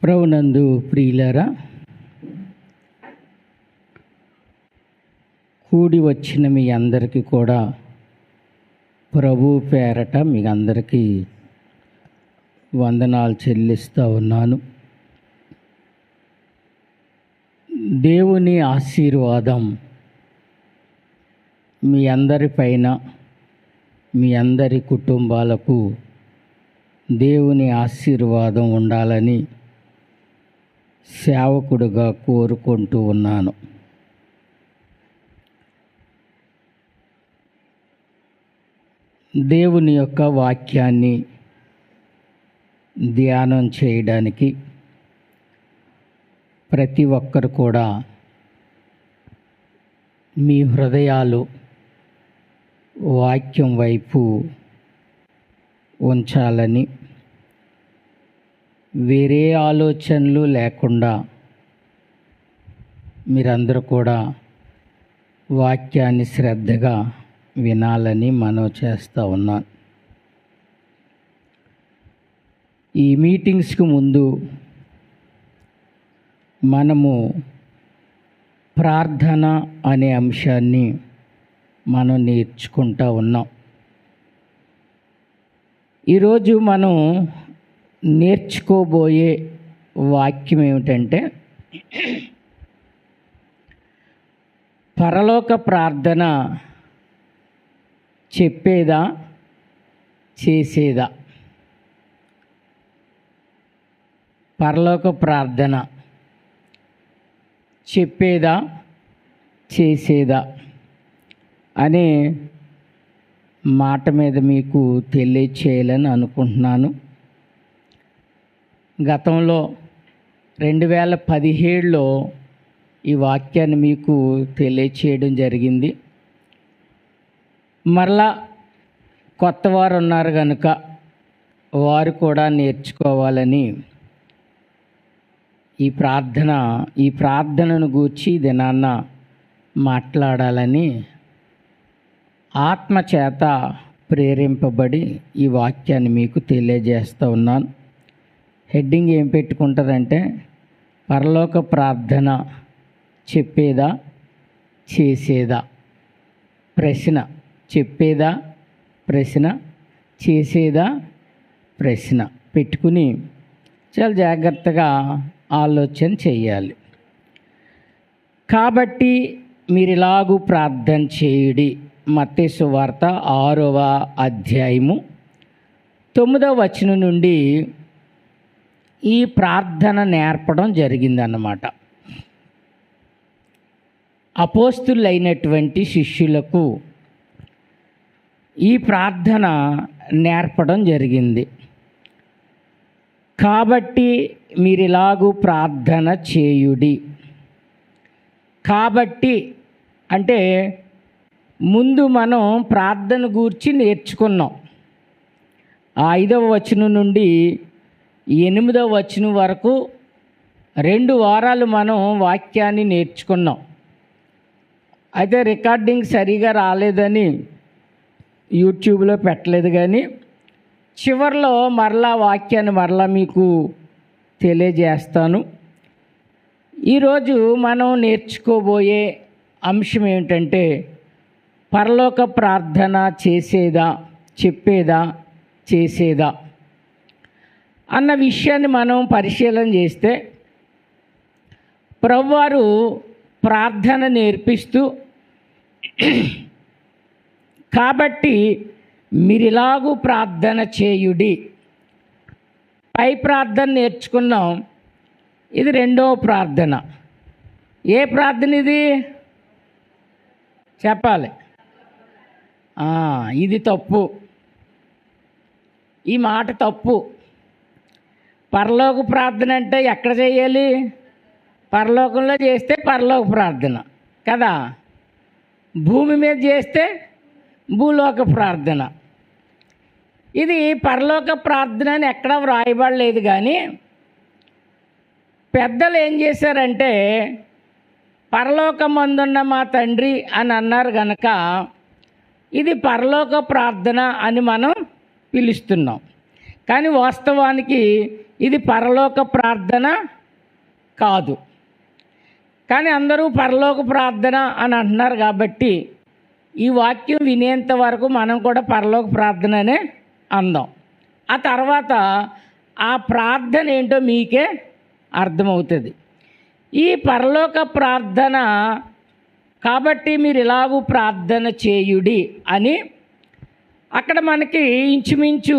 ప్రభునందు ప్రియులారా, కూడి వచ్చిన మీ అందరికీ కూడా ప్రభు పేరట మీ అందరికీ వందనాలు చెల్లిస్తూ ఉన్నాను. దేవుని ఆశీర్వాదం మీ అందరిపైన, మీ అందరి కుటుంబాలకు దేవుని ఆశీర్వాదం ఉండాలని సేవకుడుగా కోరుకుంటూ ఉన్నాను. దేవుని యొక్క వాక్యాన్ని ధ్యానం చేయడానికి ప్రతి ఒక్కరు కూడా మీ హృదయాలు వాక్యం వైపు ఉంచాలని, వేరే ఆలోచనలు లేకుండా మీరందరూ కూడా వాక్యాన్ని శ్రద్ధగా వినాలని మనవి చేస్తూ ఉన్నాను. ఈ మీటింగ్స్కి ముందు మనము ప్రార్థన అనే అంశాన్ని మనం నేర్చుకుంటూ ఉన్నాం. ఈరోజు మనం నేర్చుకోబోయే వాక్యం ఏమిటంటే, పరలోక ప్రార్థన చెప్పేదా చేసేదా? పరలోక ప్రార్థన చెప్పేదా చేసేదా అనే మాట మీద మీకు తెలియచేయాలని అనుకుంటున్నాను. గతంలో 2017లో ఈ వాక్యాన్ని మీకు తెలియచేయడం జరిగింది. మరలా కొత్త వారు ఉన్నారు కనుక వారు కూడా నేర్చుకోవాలని ఈ ప్రార్థనను గూర్చి దినాన్న మాట్లాడాలని ఆత్మచేత ప్రేరేంపబడి ఈ వాక్యాన్ని మీకు తెలియజేస్తూ ఉన్నాను. హెడ్డింగ్ ఏం పెట్టుకుంటారంటే, పరలోక ప్రార్థన చెప్పేదా చేసేదా? ప్రశ్న. చెప్పేదా ప్రశ్న, చేసేదా ప్రశ్న పెట్టుకుని చాలా జాగ్రత్తగా ఆలోచన చేయాలి. కాబట్టి మీరు ఇలాగూ ప్రార్థన చేయుడి. మత్తయి సువార్త 6వ అధ్యాయము 9వ వచనం నుండి ఈ ప్రార్థన నేర్పడం జరిగిందన్నమాట. అపోస్తులైనటువంటి శిష్యులకు ఈ ప్రార్థన నేర్పడం జరిగింది. కాబట్టి మీరు ఇలాగూ ప్రార్థన చేయుడి. కాబట్టి అంటే ముందు మనం ప్రార్థన గూర్చి నేర్చుకున్నాం. 5వ వచనం నుండి 8వ వచనం వరకు 2 వారాలు మనం వాక్యాన్ని నేర్చుకున్నాం. అయితే రికార్డింగ్ సరిగా రాలేదని యూట్యూబ్లో పెట్టలేదు, కానీ చివరిలో మరలా వాక్యాన్ని మరలా మీకు తెలియజేస్తాను. ఈరోజు మనం నేర్చుకోబోయే అంశం ఏమిటంటే, పరలోక ప్రార్థన చేసేదా చెప్పేదా చేసేదా అన్న విషయాన్ని మనం పరిశీలన చేస్తే, ప్రభువారు ప్రార్థన నేర్పిస్తూ కాబట్టి మీరు ఇలాగూ ప్రార్థన చేయుడి. పై ప్రార్థన నేర్చుకున్నాం. ఇది 2వ ప్రార్థన. ఏ ప్రార్థన ఇది చెప్పాలి? ఇది తప్పు. ఈ మాట తప్పు. పరలోక ప్రార్థన అంటే ఎక్కడ చేయాలి? పరలోకంలో చేస్తే పరలోక ప్రార్థన కదా, భూమి మీద చేస్తే భూలోక ప్రార్థన. ఇది పరలోక ప్రార్థన అని ఎక్కడా వ్రాయబడలేదు, కానీ పెద్దలు ఏం చేశారంటే, పరలోకమందున్న మా తండ్రి అని అన్నారు కనుక ఇది పరలోక ప్రార్థన అని మనం పిలుస్తున్నాం. కానీ వాస్తవానికి ఇది పరలోక ప్రార్థన కాదు. కానీ అందరూ పరలోక ప్రార్థన అని అంటున్నారు కాబట్టి ఈ వాక్యం వినేంత వరకు మనం కూడా పరలోక ప్రార్థననే అందాం. ఆ తర్వాత ఆ ప్రార్థన ఏంటో మీకే అర్థమవుతుంది. ఈ పరలోక ప్రార్థన కాబట్టి మీరు ఇలాగూ ప్రార్థన చేయుడి అని అక్కడ మనకి ఇంచుమించు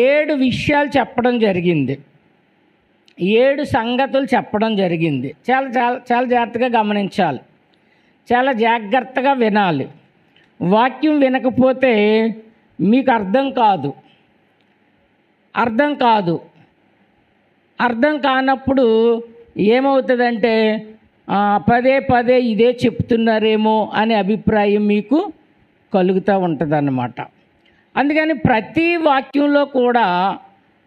7 విషయాలు చెప్పడం జరిగింది. 7 సంగతులు చెప్పడం జరిగింది. చాలా చాలా చాలా జాగ్రత్తగా గమనించాలి, చాలా జాగ్రత్తగా వినాలి. వాక్యం వినకపోతే మీకు అర్థం కానప్పుడు ఏమవుతుందంటే పదే పదే ఇదే చెప్తున్నారేమో అనే అభిప్రాయం మీకు కలుగుతూ ఉంటుంది అన్నమాట. అందుకని ప్రతి వాక్యంలో కూడా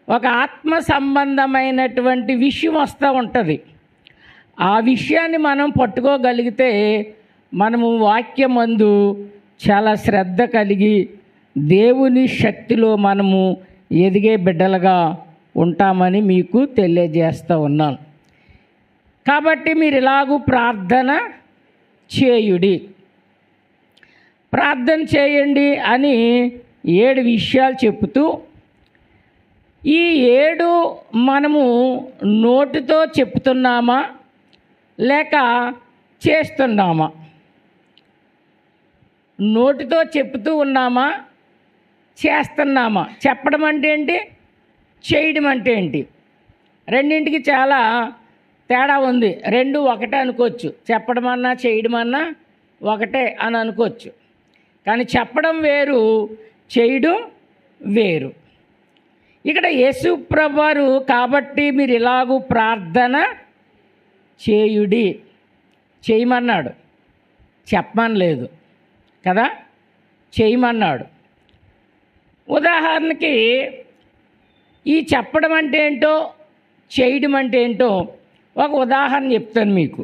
ఒక ఆత్మ సంబంధమైనటువంటి విషయం వస్తూ ఉంటుంది. ఆ విషయాన్ని మనం పట్టుకోగలిగితే మనము వాక్యమందు చాలా శ్రద్ధ కలిగి దేవుని శక్తిలో మనము ఎదిగే బిడ్డలుగా ఉంటామని మీకు తెలియజేస్తూ ఉన్నాను. కాబట్టి మీరు ఇలాగూ ప్రార్థన చేయుడి, ప్రార్థన చేయండి అని 7 విషయాలు చెప్తూ ఈ 7 మనము నోటితో చెప్తున్నామా లేక చేస్తున్నామా? నోటితో చెప్తూ ఉన్నామా, చేస్తున్నామా? చెప్పడం అంటే ఏంటి, చేయడం అంటే ఏంటి? రెండింటికి చాలా తేడా ఉంది. 2 ఒకటే అనుకోవచ్చు. చెప్పడం అన్నా చేయడం అన్నా ఒకటే అని అనుకోవచ్చు. కానీ చెప్పడం వేరు, చేయడం వేరు. ఇక్కడ యేసు ప్రభువారు కాబట్టి మీరు ఇలాగూ ప్రార్థన చేయుడి చేయమన్నాడు, చెప్పమనలేదు కదా, చేయమన్నాడు. ఉదాహరణకి ఈ చెప్పడం అంటే ఏంటో చేయడం అంటే ఏంటో ఒక ఉదాహరణ చెప్తాను మీకు.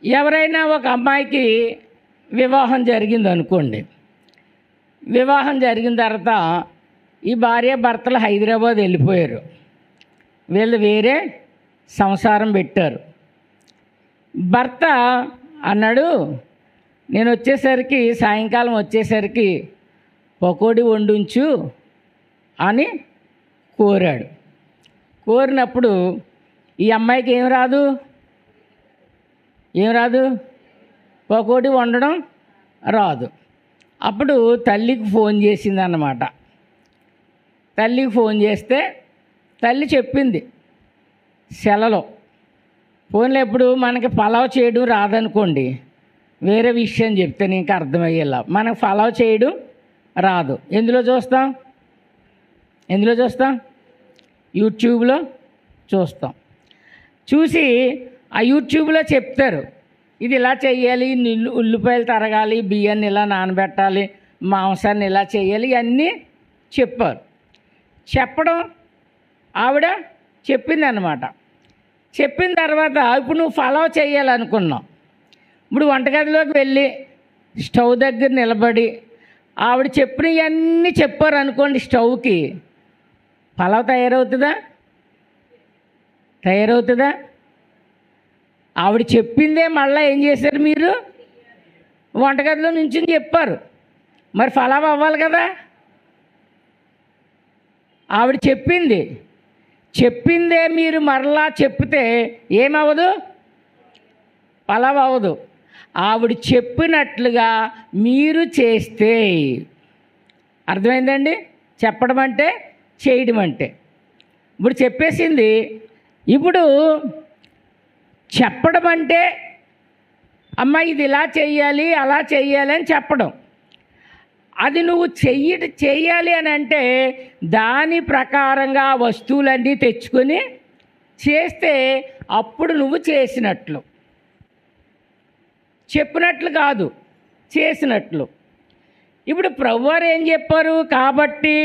ఎవరైనా ఒక అమ్మాయికి వివాహం జరిగింది అనుకోండి. వివాహం జరిగిన తర్వాత ఈ భార్య భర్తలు హైదరాబాద్ వెళ్ళిపోయారు. వీళ్ళు వేరే సంసారం పెట్టారు. భర్త అన్నాడు, నేను వచ్చేసరికి సాయంకాలం వచ్చేసరికి పకోడీ వండించు అని కోరాడు. కోరినప్పుడు ఈ అమ్మాయికి ఏం రాదు, పకోడీ వండడం రాదు. అప్పుడు తల్లికి ఫోన్ చేసిందన్నమాట. తల్లికి ఫోన్ చేస్తే తల్లి చెప్పింది సెలలో. ఫోన్లో ఎప్పుడు మనకి పలావ్ చేయడం రాదనుకోండి, వేరే విషయం చెప్తే నీకు అర్థమయ్యేలా. మనకు పలావ్ చేయడం రాదు. ఎందులో చూస్తాం? యూట్యూబ్లో చూస్తాం. చూసి ఆ యూట్యూబ్లో చెప్తారు, ఇది ఇలా చెయ్యాలి, ఉల్లిపాయలు తరగాలి, బియ్యాన్ని ఇలా నానబెట్టాలి, మాంసాన్ని ఇలా చేయాలి, ఇవన్నీ చెప్పారు. చెప్పడం ఆవిడ చెప్పిందనమాట. చెప్పిన తర్వాత ఇప్పుడు నువ్వు ఫాలో చేయాలనుకున్నావు. ఇప్పుడు వంటగదిలోకి వెళ్ళి స్టవ్ దగ్గర నిలబడి ఆవిడ చెప్పినవన్నీ చెప్పారు అనుకోండి, స్టవ్కి పలావ్ తయారవుతుందా? ఆవిడ చెప్పిందే మళ్ళీ ఏం చేశారు మీరు? వంటగదిలో నుంచి చెప్పారు. మరి పలావ్ అవ్వాలి కదా. ఆవిడ చెప్పిందే మీరు మరలా చెప్తే ఏమవ్వదు, పలావ్ అవ్వదు. ఆవిడ చెప్పినట్లుగా మీరు చేస్తే, అర్థమైందండి? చెప్పడం అంటే చేయడం అంటే. ఇప్పుడు చెప్పేసింది. ఇప్పుడు చెప్పడం అంటే అమ్మ ఇది ఇలా చెయ్యాలి, అలా చెయ్యాలి అని చెప్పడం. అది నువ్వు చెయ్యాలి అని అంటే దాని ప్రకారంగా వస్తువులన్నీ తెచ్చుకొని చేస్తే అప్పుడు నువ్వు చేసినట్లు. చెప్పినట్లు కాదు, చేసినట్లు. ఇప్పుడు ప్రభువారు ఏం చెప్పారు? కాబట్టి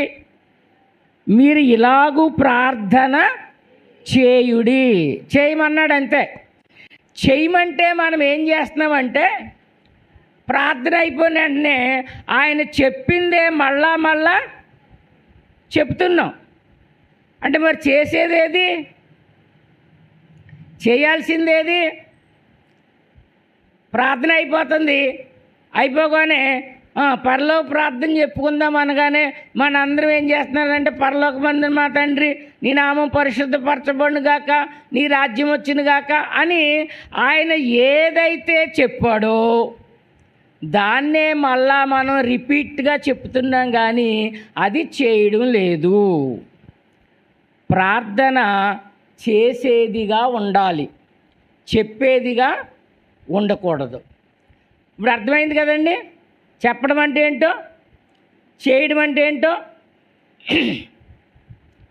మీరు ఇలాగూ ప్రార్థన చేయుడి, చేయమన్నాడు అంతే. చేయమంటే మనం ఏం చేస్తున్నామంటే ప్రార్థన అయిపోయిన వెంటనే ఆయన చెప్పిందే మళ్ళా మళ్ళా చెప్తున్నాం. అంటే మరి చేసేదేది, చేయాల్సిందేది? ప్రార్థన అయిపోతుంది, అయిపోగానే పరలోక ప్రార్థన చెప్పుకుందాం అనగానే మనందరం ఏం చేస్తున్నారంటే, పరలోకమందున మా తండ్రి నీ నామం పరిశుద్ధపరచబడును గాక, నీ రాజ్యం వచ్చును గాక అని ఆయన ఏదైతే చెప్పాడో దాన్నే మళ్ళా మనం రిపీట్గా చెప్తున్నాం, కానీ అది చేయడం లేదు. ప్రార్థన చేసేదిగా ఉండాలి, చెప్పేదిగా ఉండకూడదు. ఇప్పుడు అర్థమైంది కదండి, చెప్పడం అంటే ఏంటో, చేయడం అంటే ఏంటో.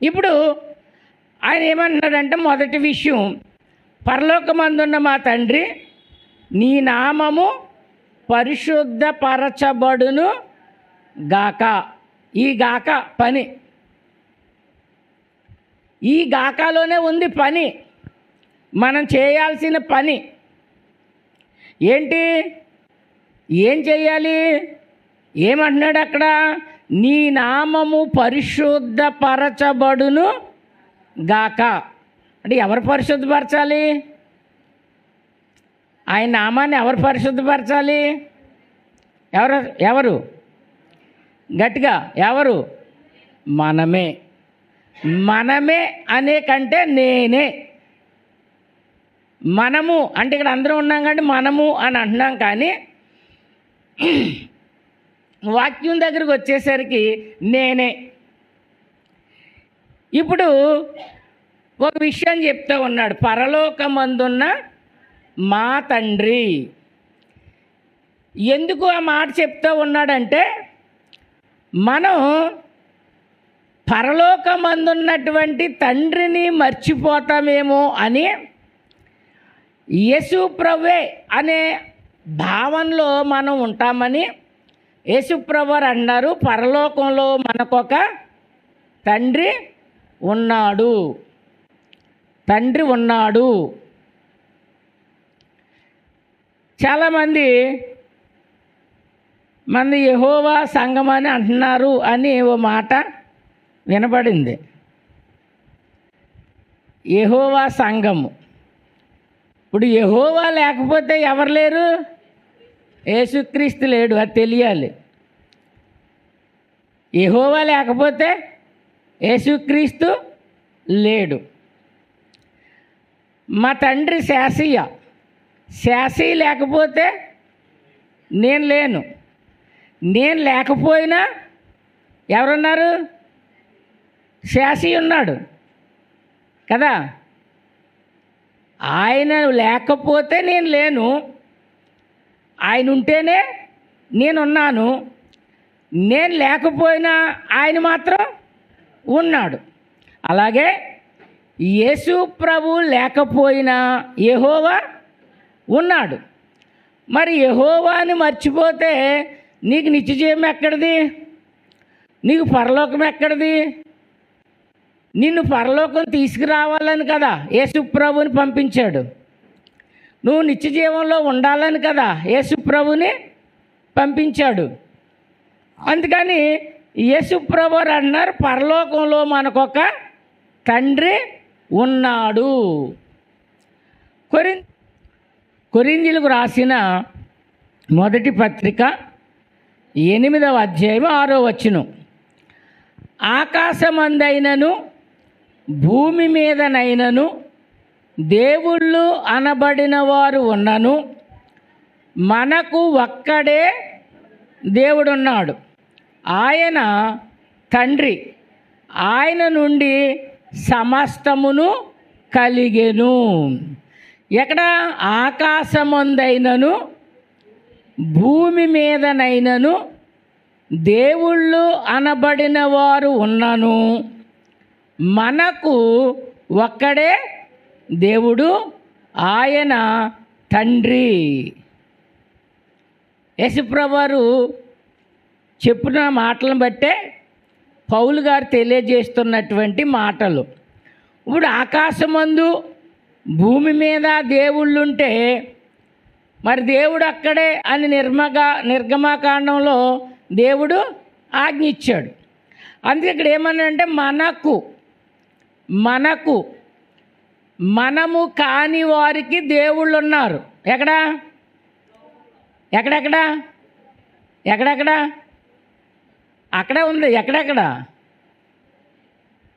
ఇప్పుడు ఆయన ఏమంటున్నాడంటే, మొదటి విషయం, పరలోకమందున్న మా తండ్రి నీ నామము పరిశుద్ధపరచబడును గాక. ఈ గాక పని, ఈ గాకాలోనే ఉంది పని, మనం చేయాల్సిన పని ఏంటి? ఏం చెయ్యాలి? ఏమంటున్నాడు అక్కడ? నీ నామము పరిశుద్ధపరచబడును గాక. అంటే ఎవరు పరిశుద్ధపరచాలి? ఆయన నామాన్ని ఎవరు పరిశుద్ధపరచాలి? ఎవరు? గట్టిగా ఎవరు? మనమే. మనమే అనే కంటే నేనే. మనము అంటే ఇక్కడ అందరం ఉన్నాం కాబట్టి మనము అని అంటున్నాం, కానీ వాక్యం దగ్గరికి వచ్చేసరికి నేనే. ఇప్పుడు ఒక విషయం చెప్తూ ఉన్నాడు, పరలోకమందున్న మా తండ్రి. ఎందుకు ఆ మాట చెప్తూ ఉన్నాడంటే, మనం పరలోకమందున్నటువంటి తండ్రిని మర్చిపోతామేమో అని యేసు ప్రభువే అనే భావనలో మనం ఉంటామని యేసు ప్రభువారు అన్నారు, పరలోకంలో మనకొక తండ్రి ఉన్నాడు, తండ్రి ఉన్నాడు. చాలామంది మంది యెహోవా సంఘం అని అంటున్నారు అని ఓ మాట వినబడింది. యెహోవా సంఘము. ఇప్పుడు యెహోవా లేకపోతే ఎవరు లేరు? యేసుక్రీస్తు లేడు, అది తెలియాలి. యెహోవా లేకపోతే యేసుక్రీస్తు లేడు. మా తండ్రి శాసీయ, శాసీ లేకపోతే నేను లేను. నేను లేకపోయినా ఎవరున్నారు? శాసీ ఉన్నాడు కదా. ఆయన లేకపోతే నేను లేను, ఆయన ఉంటేనే నేనున్నాను. నేను లేకపోయినా ఆయన మాత్రం ఉన్నాడు. అలాగే యేసు ప్రభు లేకపోయినా యెహోవా ఉన్నాడు. మరి యెహోవాని మర్చిపోతే నీకు నిత్యజీవం ఎక్కడిది? నీకు పరలోకం ఎక్కడిది? నిన్ను పరలోకం తీసుకురావాలని కదా యేసు ప్రభుని పంపించాడు. నువ్వు నిత్యజీవంలో ఉండాలని కదా యేసు ప్రభుని పంపించాడు. అందుకని యేసు ప్రభు అన్నారు, పరలోకంలో మనకొక తండ్రి ఉన్నాడు. కొరింథీయులకు రాసిన మొదటి పత్రిక 8వ అధ్యాయం 6వ వచనం, ఆకాశమందైనను భూమి మీదనైనను దేవుళ్ళు అనబడిన వారు ఉన్నను మనకు ఒక్కడే దేవుడున్నాడు, ఆయన తండ్రి. ఆయన నుండి సమస్తమును కలిగెను. ఎక్కడ? ఆకాశమందైనను భూమి మీదనైనను దేవుళ్ళు అనబడిన వారు ఉన్నను మనకు ఒక్కడే దేవుడు, ఆయన తండ్రి. యేసుప్రభువారు చెప్పిన మాటలను బట్టే పౌలు గారు తెలియజేస్తున్నటువంటి మాటలు. ఇప్పుడు ఆకాశమందు భూమి మీద దేవుళ్ళుంటే మరి దేవుడు అక్కడే అని నిర్గమాకాండంలో దేవుడు ఆజ్ఞ ఇచ్చాడు. అందుకే ఇక్కడ ఏమన్నాడంటే మనము కాని వారికి దేవుళ్ళు ఉన్నారు. ఎక్కడెక్కడ అక్కడే ఉంది.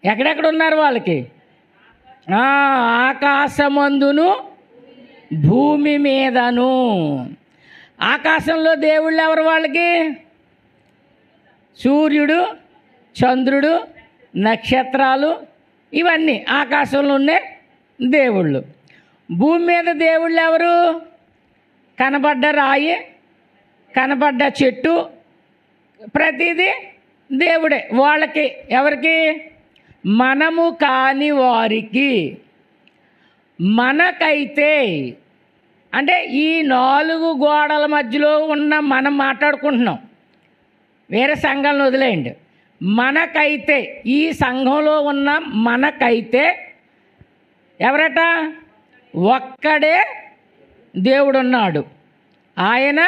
ఎక్కడెక్కడ ఉన్నారు వాళ్ళకి? ఆకాశమందును భూమి మీదను. ఆకాశంలో దేవుళ్ళు ఎవరు వాళ్ళకి? సూర్యుడు, చంద్రుడు, నక్షత్రాలు, ఇవన్నీ ఆకాశంలో ఉండే దేవుళ్ళు. భూమి మీద దేవుళ్ళు ఎవరు? కనబడ్డ రాయి, కనబడ్డ చెట్టు, ప్రతిదీ దేవుడే వాళ్ళకి. ఎవరికి? మనము కాని వారికి. మనకైతే అంటే ఈ 4 గోడల మధ్యలో ఉన్న మనం మాట్లాడుకుంటున్నాం, వేరే సంఘాలను వదిలేయండి. మనకైతే, ఈ సంఘంలో ఉన్న మనకైతే ఎవరట? ఒక్కడే దేవుడున్నాడు. ఆయన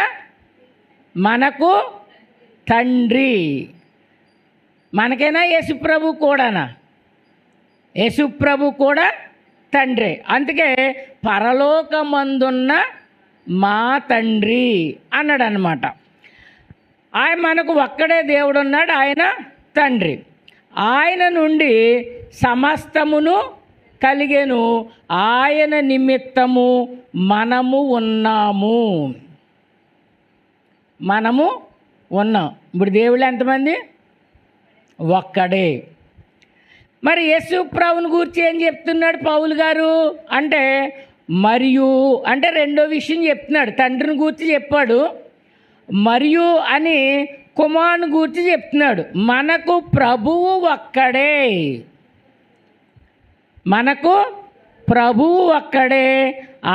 మనకు తండ్రి. మనకైనా యేసుప్రభు కూడానా? యేసుప్రభు కూడా తండ్రి. అందుకే పరలోకమందున్న మా తండ్రి అన్నాడు అనమాట. ఆయన మనకు ఒక్కడే దేవుడున్నాడు, ఆయన తండ్రి. ఆయన నుండి సమస్తమును కలిగెను, ఆయన నిమిత్తము మనము ఉన్నాము. ఇప్పుడు దేవుళ్ళు ఎంతమంది? ఒక్కడే. మరి యేసు ప్రభువుని గురించి ఏం చెప్తున్నాడు పౌలు గారు అంటే, మరియు అంటే రెండో విషయం చెప్తున్నాడు. తండ్రిని గురించి చెప్పాడు, మరియు అని కుమారుని గురించి చెప్తున్నాడు. మనకు ప్రభువు ఒక్కడే,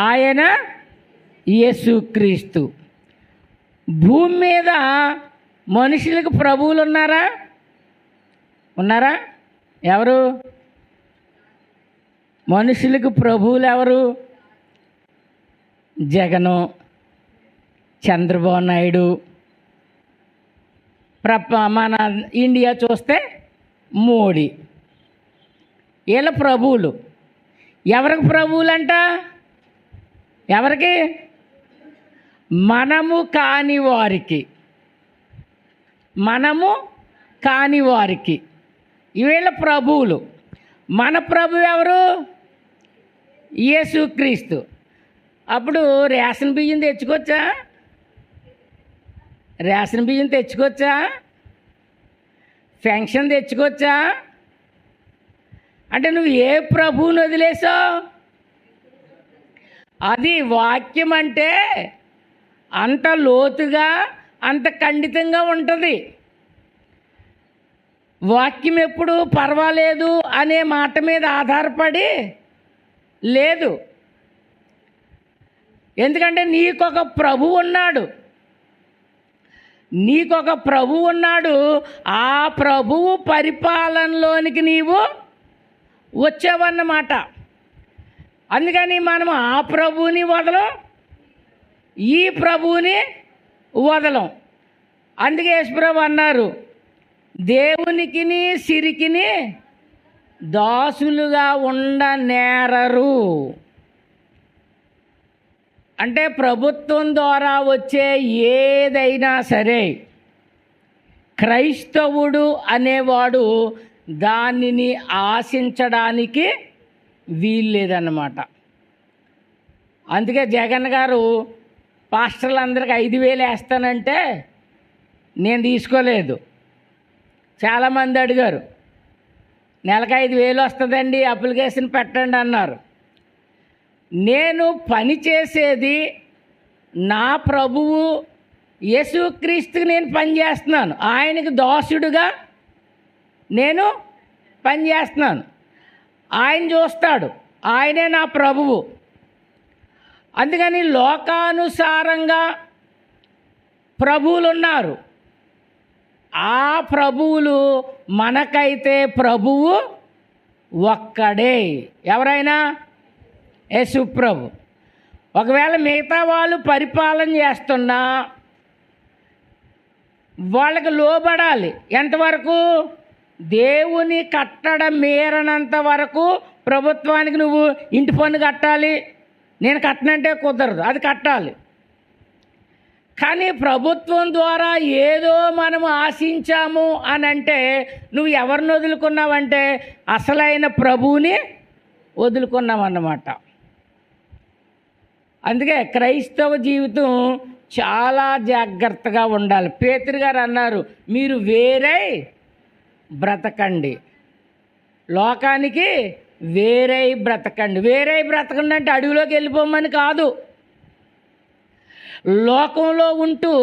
ఆయన యేసుక్రీస్తు. భూమి మీద మనుషులకు ప్రభువులు ఉన్నారా? ఎవరు? మనుషులకు ప్రభువులు ఎవరు? జగను, చంద్రబాబు నాయుడు. మన ఇండియా చూస్తే మోడీ. వీళ్ళ ప్రభువులు. ఎవరికి ప్రభువులంట? ఎవరికి? మనము కాని వారికి వీళ్ళ ప్రభువులు. మన ప్రభు ఎవరు? యేసుక్రీస్తు. అప్పుడు రేషన్ బియ్యం తెచ్చుకోవచ్చా? పెన్షన్ తెచ్చుకోవచ్చా? అంటే నువ్వు ఏ ప్రభువుని వదిలేసావు? అది వాక్యం అంటే అంత లోతుగా, అంత ఖండితంగా ఉంటుంది. వాక్యం ఎప్పుడు పర్వాలేదు అనే మాట మీద ఆధారపడి లేదు. ఎందుకంటే నీకొక ప్రభువు ఉన్నాడు. ఆ ప్రభువు పరిపాలనలోనికి నీవు వచ్చావన్నమాట. అందుకని మనం ఆ ప్రభువుని వదలం, ఈ ప్రభువుని వదలం. అందుకే యేసుప్రభు అన్నారు, దేవునికిని సిరికిని దాసులుగా ఉండనేరరు. అంటే ప్రభుత్వం ద్వారా వచ్చే ఏదైనా సరే క్రైస్తవుడు అనేవాడు దానిని ఆశించడానికి వీల్లేదన్నమాట. అందుకే జగన్ గారు పాస్టర్లందరికీ 5,000 వేస్తానంటే నేను తీసుకోలేదు. చాలామంది అడిగారు, నెలకు 5,000 వస్తుందండి, అప్లికేషన్ పెట్టండి అన్నారు. నేను పని చేసేది నా ప్రభువు యేసుక్రీస్తుకి నేను పనిచేస్తున్నాను. ఆయనకు దాసుడుగా నేను పనిచేస్తున్నాను. ఆయన చూస్తాడు, ఆయనే నా ప్రభువు. అందుకని లోకానుసారంగా ప్రభువులు ఉన్నారు. ఆ ప్రభువులు మనకైతే ప్రభువు ఒక్కడే. ఎవరైనా యేసు ప్రభు. ఒకవేళ మిగతా వాళ్ళు పరిపాలన చేస్తున్నా వాళ్ళకి లోబడాలి. ఎంతవరకు? దేవుని కట్టడ మీరనంత వరకు ప్రభుత్వానికి నువ్వు ఇంటి పన్ను కట్టాలి. నేను కట్టనంటే కుదరదు, అది కట్టాలి. కానీ ప్రభుత్వం ద్వారా ఏదో మనం ఆశించాము అని అంటే నువ్వు ఎవరిని వదులుకున్నావంటే అసలైన ప్రభువుని వదులుకున్నావన్నమాట. అందుకే క్రైస్తవ జీవితం చాలా జాగ్రత్తగా ఉండాలి. పేతురు గారు అన్నారు, మీరు వేరే బ్రతకండి, లోకానికి వేరే బ్రతకండి. వేరే బ్రతకండి అంటే అడవిలోకి వెళ్ళిపోమని కాదు. లోకంలో ఉంటూ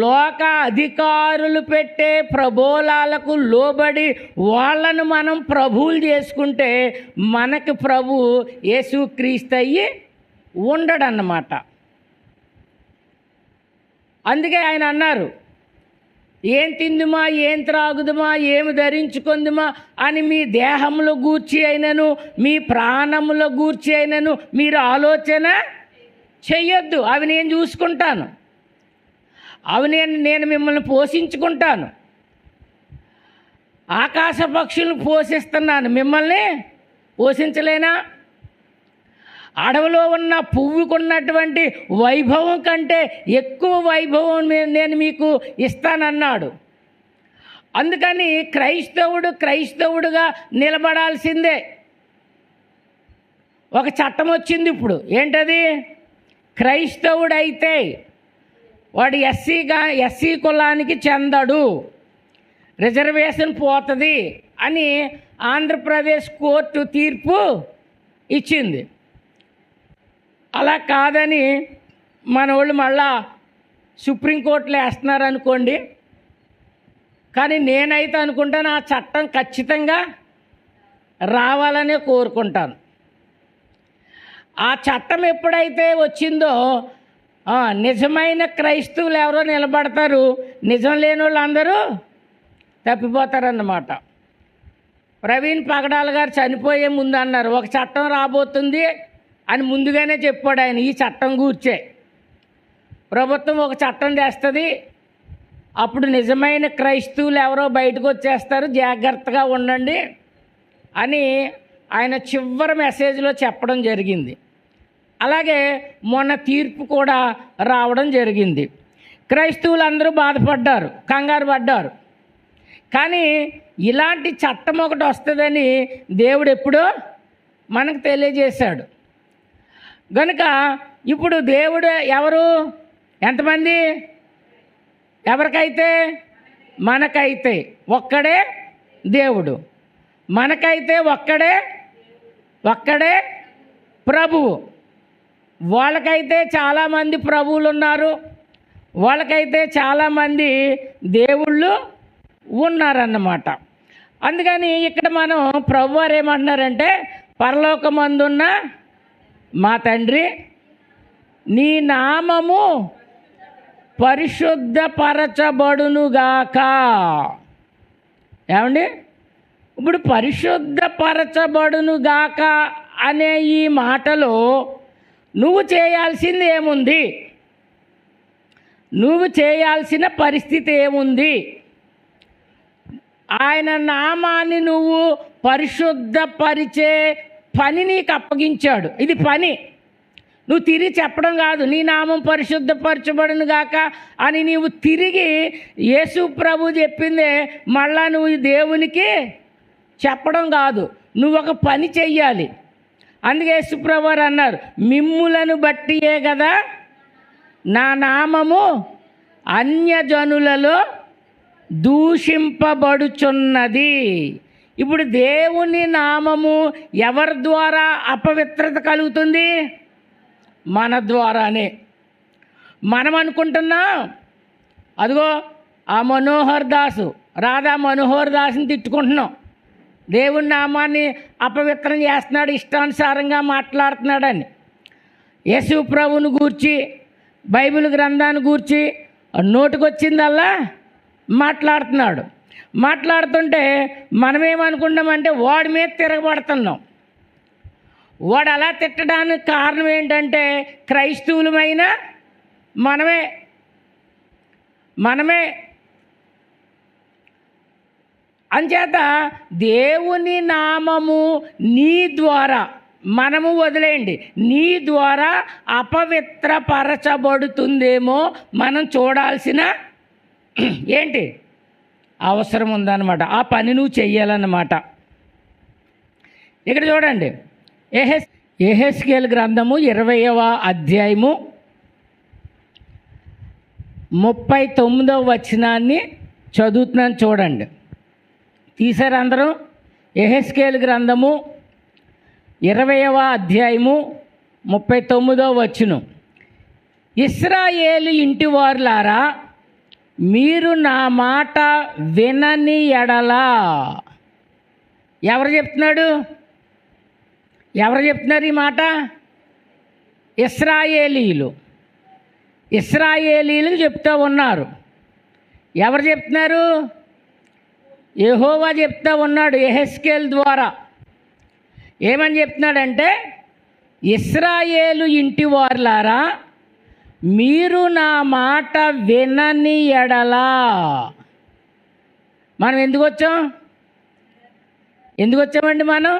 లోక అధికారులు పెట్టే ప్రబోధాలకు లోబడి వాళ్ళను మనం ప్రభువులు చేసుకుంటే మనకి ప్రభు యేసుక్రీస్తు అయ్యి ఉండడన్నమాట. అందుకే ఆయన అన్నారు, ఏం తిందుమా, ఏం త్రాగుదుమా, ఏమి ధరించుకుందుమా అని మీ దేహములో గూర్చి అయినను మీ ప్రాణములో గూర్చి అయినను మీరు ఆలోచన చెయ్యొద్దు. అవి నేను చూసుకుంటాను, అవి నేను మిమ్మల్ని పోషించుకుంటాను. ఆకాశ పక్షులను పోషిస్తున్నాను, మిమ్మల్ని పోషించలేనా? అడవిలో ఉన్న పువ్వుకున్నటువంటి వైభవం కంటే ఎక్కువ వైభవం నేను మీకు ఇస్తానన్నాడు. అందుకని క్రైస్తవుడుగా నిలబడాల్సిందే. ఒక చట్టం వచ్చింది ఇప్పుడు. ఏంటది? క్రైస్తవుడైతే వాడు ఎస్సీ కులానికి చెందడు, రిజర్వేషన్ పోతుంది అని ఆంధ్రప్రదేశ్ కోర్టు తీర్పు ఇచ్చింది. అలా కాదని మన వాళ్ళు మళ్ళా సుప్రీంకోర్టులో వేస్తున్నారు అనుకోండి. కానీ నేనైతే అనుకుంటాను ఆ చట్టం ఖచ్చితంగా రావాలనే కోరుకుంటాను. ఆ చట్టం ఎప్పుడైతే వచ్చిందో నిజమైన క్రైస్తవులు ఎవరో నిలబడతారు, నిజం లేని వాళ్ళు అందరూ తప్పిపోతారన్నమాట. ప్రవీణ్ పగడాల గారు చనిపోయే ముందు అన్నారు, ఒక చట్టం రాబోతుంది అని ముందుగానే చెప్పాడు ఆయన. ఈ చట్టం గూర్చే ప్రభుత్వం ఒక చట్టం తెస్తుంది, అప్పుడు నిజమైన క్రైస్తవులు ఎవరో బయటకు వచ్చేస్తారు, జాగ్రత్తగా ఉండండి అని ఆయన చివరి మెసేజ్లో చెప్పడం జరిగింది. అలాగే మొన్న తీర్పు కూడా రావడం జరిగింది. క్రైస్తవులు అందరూ బాధపడ్డారు, కంగారు పడ్డారు. కానీ ఇలాంటి చట్టం ఒకటి వస్తుందని దేవుడు ఎప్పుడో మనకు తెలియజేశాడు. కనుక ఇప్పుడు దేవుడు ఎవరు? ఎంతమంది? ఎవరికైతే? మనకైతే ఒక్కడే దేవుడు, మనకైతే ఒక్కడే ప్రభువు. వాళ్ళకైతే చాలామంది ప్రభువులు ఉన్నారు, వాళ్ళకైతే చాలామంది దేవుళ్ళు ఉన్నారన్నమాట. అందుకని ఇక్కడ మనం ప్రభువారు ఏమంటున్నారంటే, పరలోకమందున్న మా తండ్రి, నీ నామము పరిశుద్ధపరచబడునుగాక. ఏమండి? ఇప్పుడు పరిశుద్ధపరచబడునుగాక అనే ఈ మాటలో నువ్వు చేయాల్సింది ఏముంది? నువ్వు చేయాల్సిన పరిస్థితి ఏముంది? ఆయన నామాన్ని నువ్వు పరిశుద్ధపరిచే పని నీకు అప్పగించాడు. ఇది పని, నువ్వు తిరిగి చెప్పడం కాదు. నీ నామం పరిశుద్ధపరచబడును గాక అని నీవు తిరిగి యేసు ప్రభు చెప్పిందే మళ్ళా నువ్వు దేవునికి చెప్పడం కాదు, నువ్వు ఒక పని చెయ్యాలి. అందుకే యేసు ప్రభు వారు అన్నారు, మిమ్ములను బట్టియే కదా నా నామము అన్యజనులలో దూషింపబడుచున్నది. ఇప్పుడు దేవుని నామము ఎవరి ద్వారా అపవిత్రత కలుగుతుంది? మన ద్వారానే. మనం అనుకుంటున్నాం, అదిగో ఆ మనోహర్ దాసు, రాధా మనోహర్ దాసుని తిట్టుకుంటున్నాం, దేవుని నామాన్ని అపవిత్రం చేస్తున్నాడు, ఇష్టానుసారంగా మాట్లాడుతున్నాడని. యేసు ప్రభువుని గూర్చి, బైబిల్ గ్రంథాన్ని గూర్చి నోటికొచ్చిందల్లా మాట్లాడుతున్నాడు. మాట్లాడుతుంటే మనమేమనుకుంటామంటే వాడి మీద తిరగబడుతున్నాం. వాడు అలా తిట్టడానికి కారణం ఏంటంటే క్రైస్తవులమైన మనమే అంచేత దేవుని నామము నీ ద్వారా, మనము వదిలేయండి, నీ ద్వారా అపవిత్రపరచబడుతుందేమో మనం చూడాల్సిన ఏంటి అవసరం ఉందన్నమాట. ఆ పని నువ్వు చెయ్యాలన్నమాట. ఇక్కడ చూడండి, యెహెజ్కేలు గ్రంథము 20వ అధ్యాయము 39వ వచనాన్ని చదువుతున్నాను చూడండి. తీశారు అందరూ? యెహెజ్కేలు గ్రంథము 20వ అధ్యాయము 39వ వచనం. ఇశ్రాయేలు ఇంటి వారులారా, మీరు నా మాట వినని ఎడలా. ఎవరు చెప్తున్నారు ఈ మాట? ఇశ్రాయేలీలు చెప్తూ ఉన్నారు. ఎవరు చెప్తున్నారు? యెహోవా చెప్తూ ఉన్నాడు యెహెజ్కేలు ద్వారా. ఏమని చెప్తున్నాడంటే, ఇశ్రాయేలు ఇంటి వారులారా, మీరు నా మాట వినని ఎడలా. మనం ఎందుకు వచ్చామండి? మనం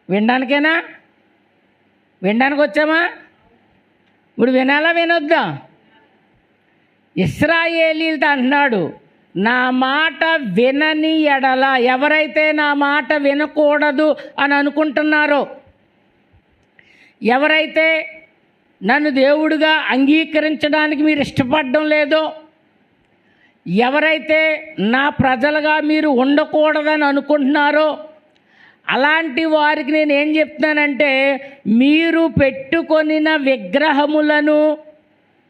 వినడానికి వచ్చామా? ఇప్పుడు వినాలా వినొద్దా? ఇశ్రాయేలీలతో అంటున్నాడు, నా మాట వినని ఎడల. ఎవరైతే నా మాట వినకూడదు అని అనుకుంటున్నారో, ఎవరైతే నన్ను దేవుడిగా అంగీకరించడానికి మీరు ఇష్టపడడం లేదో, ఎవరైతే నా ప్రజలుగా మీరు ఉండకూడదని అనుకుంటున్నారో, అలాంటి వారికి నేను ఏం చెప్తున్నానంటే, మీరు పెట్టుకొనిన విగ్రహములను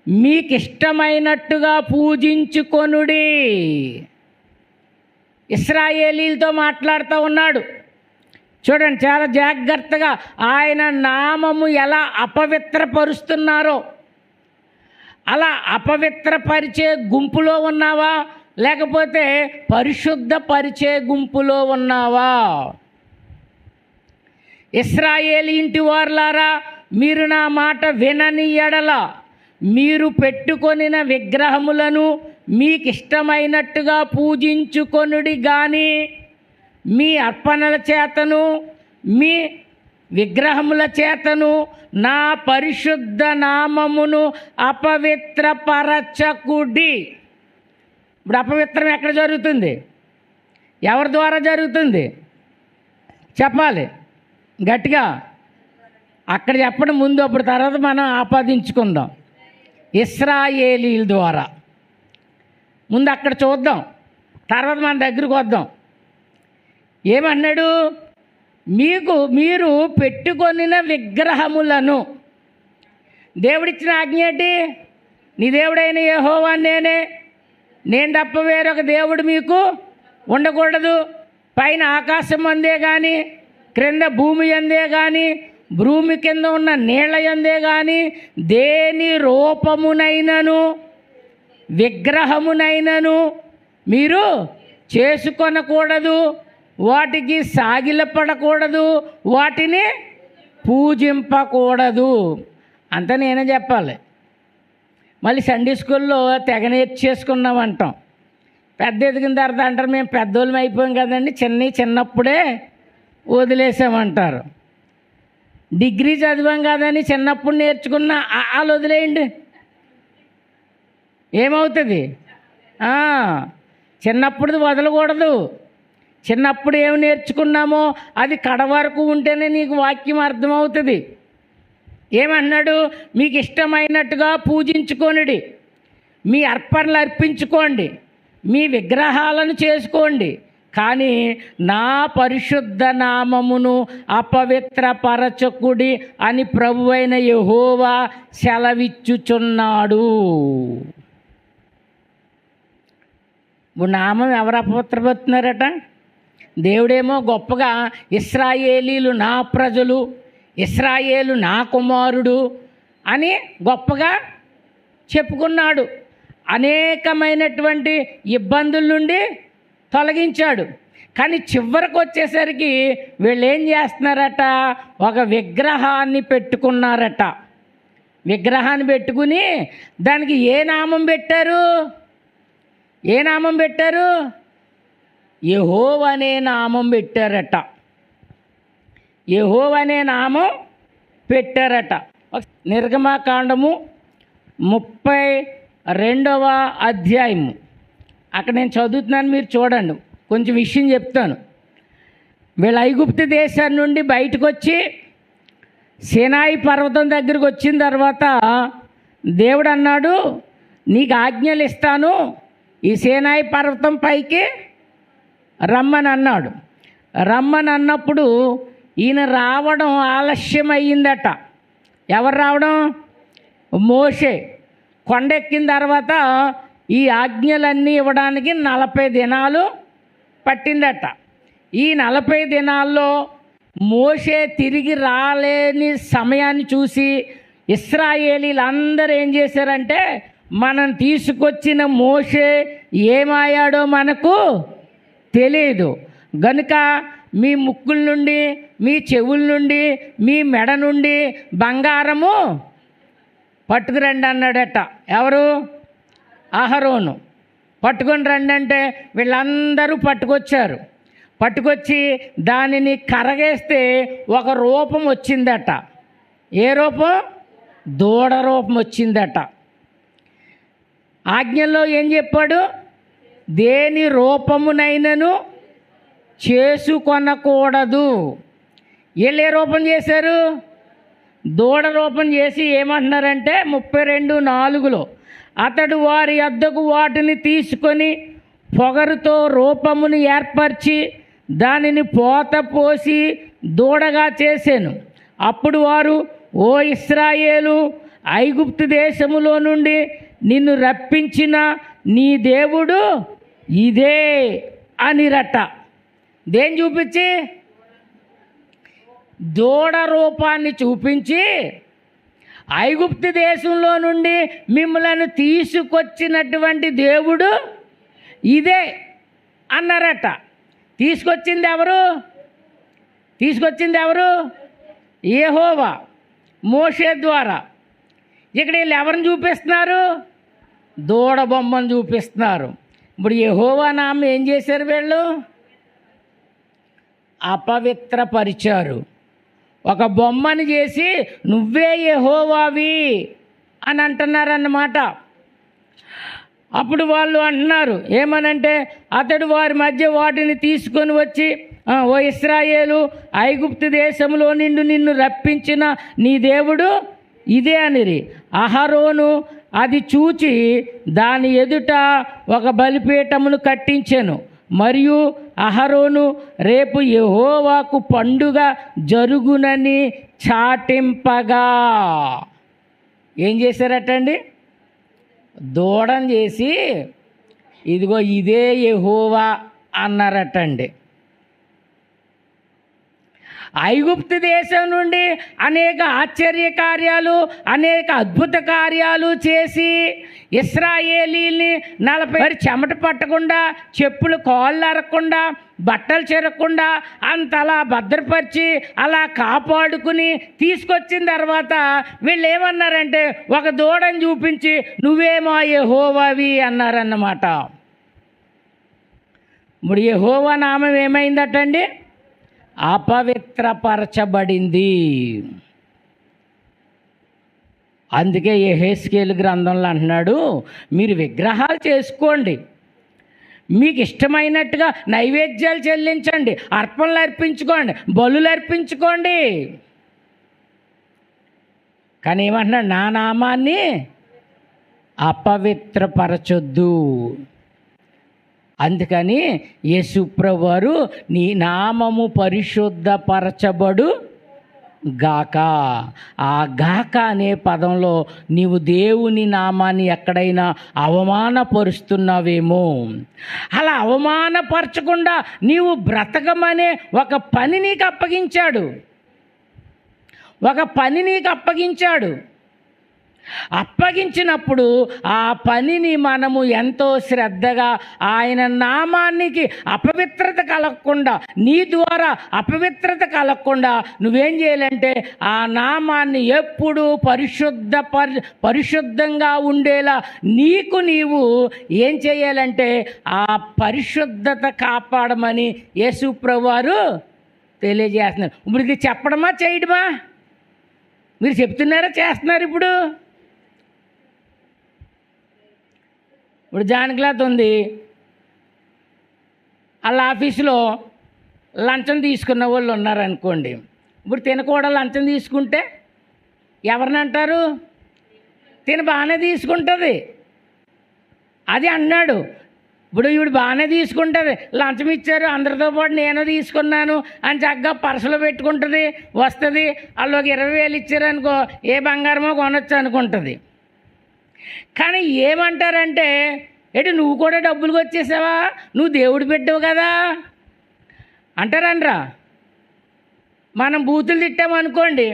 మీకు ఇష్టమైనట్టుగా పూజించుకొనుడి. ఇశ్రాయేలీలతో మాట్లాడుతూ ఉన్నాడు. చూడండి చాలా జాగ్రత్తగా. ఆయన నామము ఎలా అపవిత్రపరుస్తున్నారో, అలా అపవిత్రపరిచే గుంపులో ఉన్నావా, లేకపోతే పరిశుద్ధపరిచే గుంపులో ఉన్నావా? ఇశ్రాయేలు ఇంటి వారులారా, మీరు నా మాట వినని ఎడల మీరు పెట్టుకొనిన విగ్రహములను మీకు ఇష్టమైనట్టుగా పూజించుకొనుడి గాని, మీ అర్పణల చేతను మీ విగ్రహముల చేతను నా పరిశుద్ధ నామమును అపవిత్రపరచకుడి. ఇప్పుడు అపవిత్రం ఎక్కడ జరుగుతుంది? ఎవరి ద్వారా జరుగుతుంది? చెప్పాలి గట్టిగా. అక్కడ చెప్పడం ముందు, అప్పుడు తర్వాత మనం ఆపాదించుకుందాం. ఇశ్రాయేలీల ద్వారా. ముందు అక్కడ చూద్దాం, తర్వాత మన దగ్గరకు వద్దాం. ఏమన్నాడు? మీరు పెట్టుకొనిన విగ్రహములను. దేవుడిచ్చిన ఆజ్ఞ ఏంటి? నీ దేవుడైన యెహోవా నేను తప్ప వేరొక దేవుడు మీకు ఉండకూడదు. పైన ఆకాశం అందే కానీ, క్రింద భూమి అందే కానీ, భూమి కింద ఉన్న నీళ్ల యందే కానీ దేని రూపమునైనను విగ్రహమునైనను మీరు చేసుకొనకూడదు, వాటికి సాగిలపడకూడదు, వాటిని పూజింపకూడదు. అంత నేనే చెప్పాలి. మళ్ళీ సండే స్కూల్లో తెగ నేర్చేసుకున్నామంటాం. పెద్ద ఎదిగిన తర్వాత అంటారు, మేము పెద్దోళ్ళం అయిపోయాం కదండి, చిన్నప్పుడే వదిలేసామంటారు. డిగ్రీ చదివాం కదని చిన్నప్పుడు నేర్చుకున్న వాళ్ళు వదిలేయండి, ఏమవుతుంది? చిన్నప్పుడు వదలకూడదు. చిన్నప్పుడు ఏమి నేర్చుకున్నామో అది కడ వరకు ఉంటేనే నీకు వాక్యం అర్థమవుతుంది. ఏమన్నాడు? మీకు ఇష్టమైనట్టుగా పూజించుకోండి, మీ అర్పణలు అర్పించుకోండి, మీ విగ్రహాలను చేసుకోండి, కానీ నా పరిశుద్ధ నామమును అపవిత్రపరచకుడి అని ప్రభువైన యెహోవా సెలవిచ్చుచున్నాడు. ఇప్పుడు నామం ఎవరు అపవిత్రపరుస్తున్నారట? దేవుడేమో గొప్పగా ఇశ్రాయేలీలు నా ప్రజలు, ఇశ్రాయేలు నా కుమారుడు అని గొప్పగా చెప్పుకున్నాడు. అనేకమైనటువంటి ఇబ్బందుల నుండి తొలగించాడు. కానీ చివరికి వచ్చేసరికి వీళ్ళు ఏం చేస్తున్నారట, ఒక విగ్రహాన్ని పెట్టుకున్నారట. విగ్రహాన్ని పెట్టుకుని దానికి ఏ నామం పెట్టారు? ఏ నామం పెట్టారు? యెహోవా అనే నామం పెట్టారట. యెహోవా అనే నామం పెట్టారట. నిర్గమకాండము 32వ అధ్యాయము అక్కడ నేను చదువుతున్నాను, మీరు చూడండి. కొంచెం విషయం చెప్తాను. వీళ్ళు ఐగుప్తు దేశం నుండి బయటకు వచ్చి సీనాయి పర్వతం దగ్గరికి వచ్చిన తర్వాత దేవుడు అన్నాడు, నీకు ఆజ్ఞలు ఇస్తాను, ఈ సీనాయి పర్వతం పైకి రమ్మని అన్నాడు. రమ్మని అన్నప్పుడు ఈయన రావడం ఆలస్యం అయ్యిందట. ఎవరు రావడం? మోషే. కొండెక్కిన తర్వాత ఈ ఆజ్ఞలన్నీ ఇవ్వడానికి 40 దినాలు పట్టిందట. ఈ 40 దినాల్లో మోషే తిరిగి రాలేని సమయాన్ని చూసి ఇశ్రాయేలీలందరూ ఏం చేశారంటే, మనం తీసుకొచ్చిన మోషే ఏమయ్యాడో మనకు తెలియదు గనుక మీ ముక్కుల నుండి, మీ చెవుల నుండి, మీ మెడ నుండి బంగారము పట్టుకురండి అన్నాడట. ఎవరు? అహరోను. పట్టుకొని రండి అంటే వీళ్ళందరూ పట్టుకొచ్చారు. పట్టుకొచ్చి దానిని కరగేస్తే ఒక రూపం వచ్చిందట. ఏ రూపం? దూడ రూపం వచ్చిందట. ఆజ్ఞల్లో ఏం చెప్పాడు? దేని రూపమునైనను చేసుకొనకూడదు. వీళ్ళు ఏ రూపం చేశారు? దూడ రూపం చేసి ఏమంటున్నారంటే 32:4 అతడు వారి వద్దకు వాటిని తీసుకొని పొగరుతో రూపమును ఏర్పరిచి దానిని పోత పోసి దూడగా చేశాను. అప్పుడు వారు, ఓ ఇశ్రాయేలు, ఐగుప్తు దేశములో నుండి నిన్ను రప్పించిన నీ దేవుడు ఇదే అనిరట. దేని చూపించి? దూడ రూపాన్ని చూపించి ఐగుప్తు దేశంలో నుండి మిమ్మల్ని తీసుకొచ్చినటువంటి దేవుడు ఇదే అన్నారట. తీసుకొచ్చింది ఎవరు? తీసుకొచ్చింది ఎవరు? యెహోవా మోషే ద్వారా. ఇక్కడ వీళ్ళు ఎవరిని చూపిస్తున్నారు? దూడ బొమ్మను చూపిస్తున్నారు. ఇప్పుడు యెహోవా నామం ఏం చేశారు వీళ్ళు? అపవిత్రపరిచారు. ఒక బొమ్మని చేసి నువ్వే యెహోవావి అని అంటున్నారన్నమాట. అప్పుడు వాళ్ళు అంటున్నారు ఏమనంటే, అతడు వారి మధ్య వాటిని తీసుకొని వచ్చి, ఓ ఇశ్రాయేలు, ఐగుప్తు దేశంలో నిన్ను రప్పించిన నీ దేవుడు ఇదే అనిరి. అహరోను అది చూచి దాని ఎదుట ఒక బలిపీఠమును కట్టించెను. మరియు అహరోను రేపు యెహోవాకు పండుగ జరుగునని చాటింపగా ఏం చేశారటండి? దూడని చేసి ఇదిగో ఇదే యెహోవా అన్నారటండి. ఐగుప్తు దేశం నుండి అనేక ఆశ్చర్య కార్యాలు, అనేక అద్భుత కార్యాలు చేసి ఇశ్రాయేలీల్ని 40 చెమట పట్టకుండా, చెప్పులు కాళ్ళు అరగకుండా, బట్టలు చెరగకుండా అంతలా భద్రపరిచి అలా కాపాడుకుని తీసుకొచ్చిన తర్వాత వీళ్ళు ఏమన్నారంటే, ఒక దూడని చూపించి నువ్వేమో యెహోవావి అన్నారన్నమాట. ఇప్పుడు యెహోవా నామం ఏమైందటండి? అపవిత్రపరచబడింది. అందుకే యెహెజ్కేలు గ్రంథంలో అంటున్నాడు, మీరు విగ్రహాలు చేసుకోండి, మీకు ఇష్టమైనట్టుగా నైవేద్యాలు చెల్లించండి, అర్పణలు అర్పించుకోండి, బలులు అర్పించుకోండి. కానీ ఏమంటున్నాడు? నా నామాన్ని అపవిత్రపరచొద్దు. అందుకని యేసుప్రభువు వారు నీ నామము పరిశుద్ధపరచబడు గాక. ఆ గాక అనే పదంలో నీవు దేవుని నామాన్ని ఎక్కడైనా అవమానపరుస్తున్నావేమో. అలా అవమానపరచకుండా నీవు బ్రతకమనే ఒక పని నీకు అప్పగించాడు. ఒక పని నీకు అప్పగించాడు. అప్పగించినప్పుడు ఆ పనిని మనము ఎంతో శ్రద్ధగా ఆయన నామానికి అపవిత్రత కలగకుండా, నీ ద్వారా అపవిత్రత కలగకుండా నువ్వేం చేయాలంటే ఆ నామాన్ని ఎప్పుడూ పరిశుద్ధంగా ఉండేలా నీవు ఏం చేయాలంటే ఆ పరిశుద్ధత కాపాడమని యేసు ప్రభువారు తెలియజేస్తున్నారు. ఇప్పుడు ఇది చెప్పడమా చేయడమా? మీరు చెప్తున్నారా చేస్తున్నారు? ఇప్పుడు జాన్ క్లాత్ ఉంది, వాళ్ళ ఆఫీసులో లంచం తీసుకున్న వాళ్ళు ఉన్నారనుకోండి. ఇప్పుడు తినకూడదు లంచం తీసుకుంటే ఎవరిని అంటారు? తిన బాగానే తీసుకుంటుంది అది అన్నాడు. ఇప్పుడు ఈవిడ బాగానే తీసుకుంటుంది, లంచం ఇచ్చారు అందరితో పాటు నేను తీసుకున్నాను అని చక్కగా పర్సులో పెట్టుకుంటుంది, వస్తుంది. వాళ్ళు ఒక 20,000 ఇచ్చారనుకో ఏ బంగారమో కొనొచ్చు అనుకుంటుంది. కానీ ఏమంటారంటే, ఏంటి నువ్వు కూడా డబ్బులకు వచ్చేసావా, నువ్వు దేవుడు పెట్టావు కదా అంటారనరా? మనం బూతులు తిట్టామనుకోండి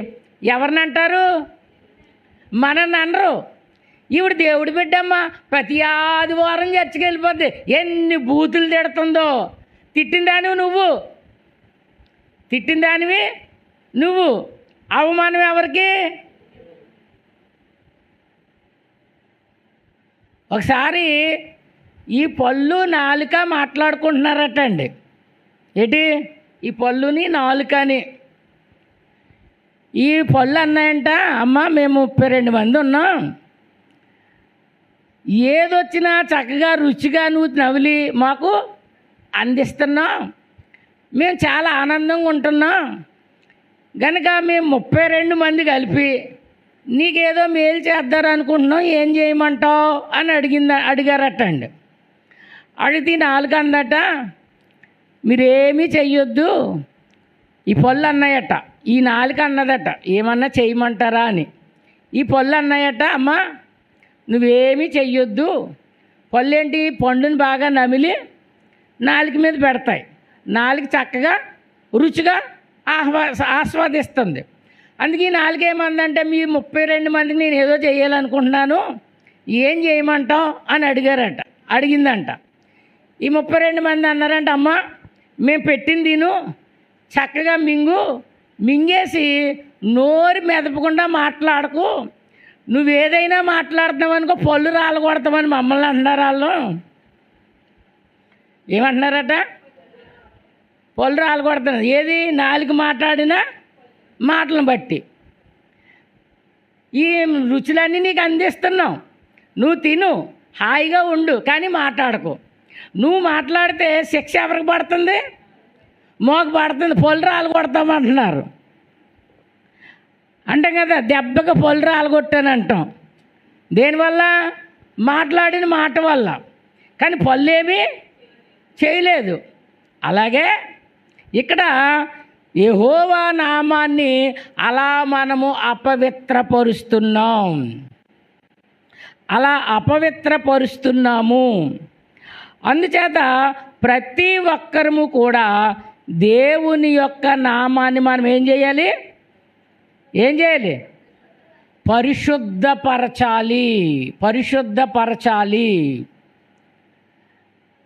ఎవరిని అంటారు? మనల్ని అనరు. ఈవిడ దేవుడు బిడ్డమ్మా, ప్రతి ఆదివారం చర్చికి వెళ్ళిపోద్ది, ఎన్ని బూతులు తిడుతుందో. తిట్టిందానివి నువ్వు, అవమానం ఎవరికి? ఒకసారి ఈ పళ్ళు నాలుక మాట్లాడుకుంటున్నారటండి. ఏంటి ఈ పళ్ళుని నాలుకని? ఈ పళ్ళు అన్నాయంట, అమ్మ మేము 32 మంది ఉన్నాం, ఏదొచ్చినా చక్కగా రుచిగా నువ్వు నవిలి మాకు అందిస్తున్నాం, మేము చాలా ఆనందంగా ఉంటున్నాం కనుక మేము 32 మంది కలిపి నీకేదో మేలు చేద్దారు అనుకుంటున్నాం, ఏం చేయమంటావు అని అడిగారటండి. అడిగితే నాలుగు అందట, మీరేమీ చెయ్యొద్దు. ఈ పళ్ళు అన్నాయట, ఈ నాలుగు అన్నదట ఏమన్నా చేయమంటారా అని. ఈ పళ్ళు అన్నాయట, అమ్మ నువ్వేమీ చెయ్యొద్దు, పళ్ళు ఏంటి పండుని బాగా నమిలి నాలుక మీద పెడతాయి, నాలుగు చక్కగా రుచిగా ఆస్వాదిస్తుంది. అందుకే ఈ నాలుగేమందంటే, మీ 32 మందికి నేను ఏదో చేయాలనుకుంటున్నాను, ఏం చేయమంటావు అని అడిగిందంట. ఈ 32 మంది అన్నారంట, అమ్మ మేము పెట్టింది తిను, చక్కగా మింగేసి నోరు మెదపకుండా మాట్లాడకు, నువ్వేదైనా మాట్లాడుతున్నావు అనుకో పళ్ళు రాలగొడతామని మమ్మల్ని అంటున్నారు. వాళ్ళు ఏమంటున్నారట? పళ్ళు రాలగొడుతున్నారు. ఏది? నాలుగు మాట్లాడిన మాటలను బట్టి. ఈ రుచులన్నీ నీకు అందిస్తున్నాం, నువ్వు తిను, హాయిగా ఉండు, కానీ మాట్లాడకు. నువ్వు మాట్లాడితే శిక్ష ఎవరికి పడుతుంది? మోకు పడుతుంది. పళ్ళు రాలగొడతామంటున్నారు అంటాం కదా, దెబ్బకి పళ్ళు రాలగొట్టానంటాం. దేనివల్ల? మాట్లాడిన మాట వల్ల. కానీ పళ్ళు ఏమీ చేయలేదు. అలాగే ఇక్కడ యెహోవా నామాన్ని అలా మనము అపవిత్రపరుస్తున్నాము. అందుచేత ప్రతి ఒక్కరము కూడా దేవుని యొక్క నామాన్ని మనం ఏం చేయాలి? పరిశుద్ధపరచాలి.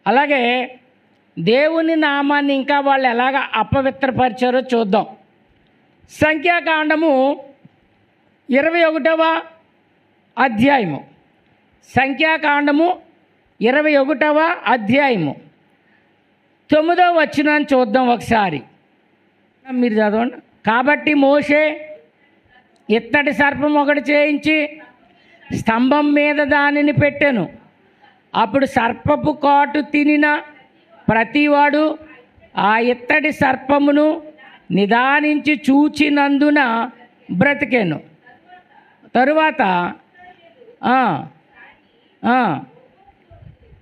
అలాగే దేవుని నామాన్ని ఇంకా వాళ్ళు ఎలాగ అపవిత్రపరిచారో చూద్దాం. సంఖ్యాకాండము 21వ అధ్యాయము. సంఖ్యాకాండము 21వ అధ్యాయము 9వ వచనాన్ని చూద్దాం ఒకసారి. మీరు చదవండి. కాబట్టి మోషే ఇత్తడి సర్పం ఒకటి చేయించి స్తంభం మీద దానిని పెట్టెను. అప్పుడు సర్పపు కాటు తినిన ప్రతివాడు ఆ ఇత్తడి సర్పమును నిదానించి చూచినందున బ్రతికెను. తరువాత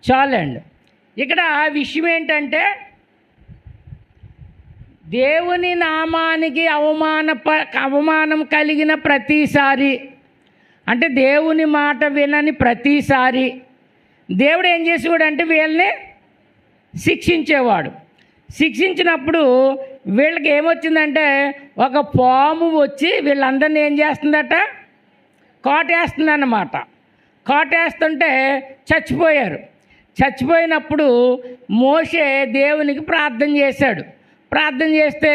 చాలండి. ఇక్కడ విషయం ఏంటంటే, దేవుని నామానికి అవమానం కలిగిన ప్రతిసారి, అంటే దేవుని మాట వినని ప్రతిసారి దేవుడు ఏం చేసేవాడు అంటే వీళ్ళని శిక్షించేవాడు. శిక్షించినప్పుడు వీళ్ళకి ఏమొచ్చిందంటే, ఒక పాము వచ్చి వీళ్ళందరినీ ఏం చేస్తుందట? కాటేస్తుందన్నమాట. కాటేస్తుంటే చచ్చిపోయారు. చచ్చిపోయినప్పుడు మోషే దేవునికి ప్రార్థన చేశాడు. ప్రార్థన చేస్తే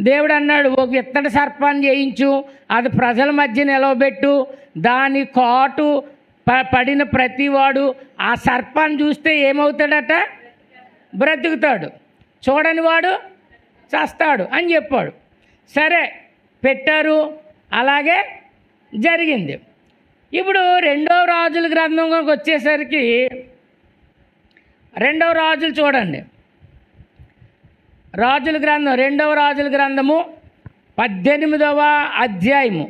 దేవుడు అన్నాడు, ఒక ఇత్తడి సర్పాన్ని చేయించు, అది ప్రజల మధ్య నిలవబెట్టు, దాని కాటు పడిన ప్రతివాడు ఆ సర్పాన్ని చూస్తే ఏమవుతాడట? బ్రతుకుతాడు, చూడని వాడు చస్తాడు అని చెప్పాడు. సరే పెట్టారు, అలాగే జరిగింది. ఇప్పుడు రెండవ రాజుల గ్రంథంలోకి వచ్చేసరికి, రెండవ రాజులు చూడండి, రాజుల గ్రంథం, రెండవ రాజుల గ్రంథము 18వ అధ్యాయము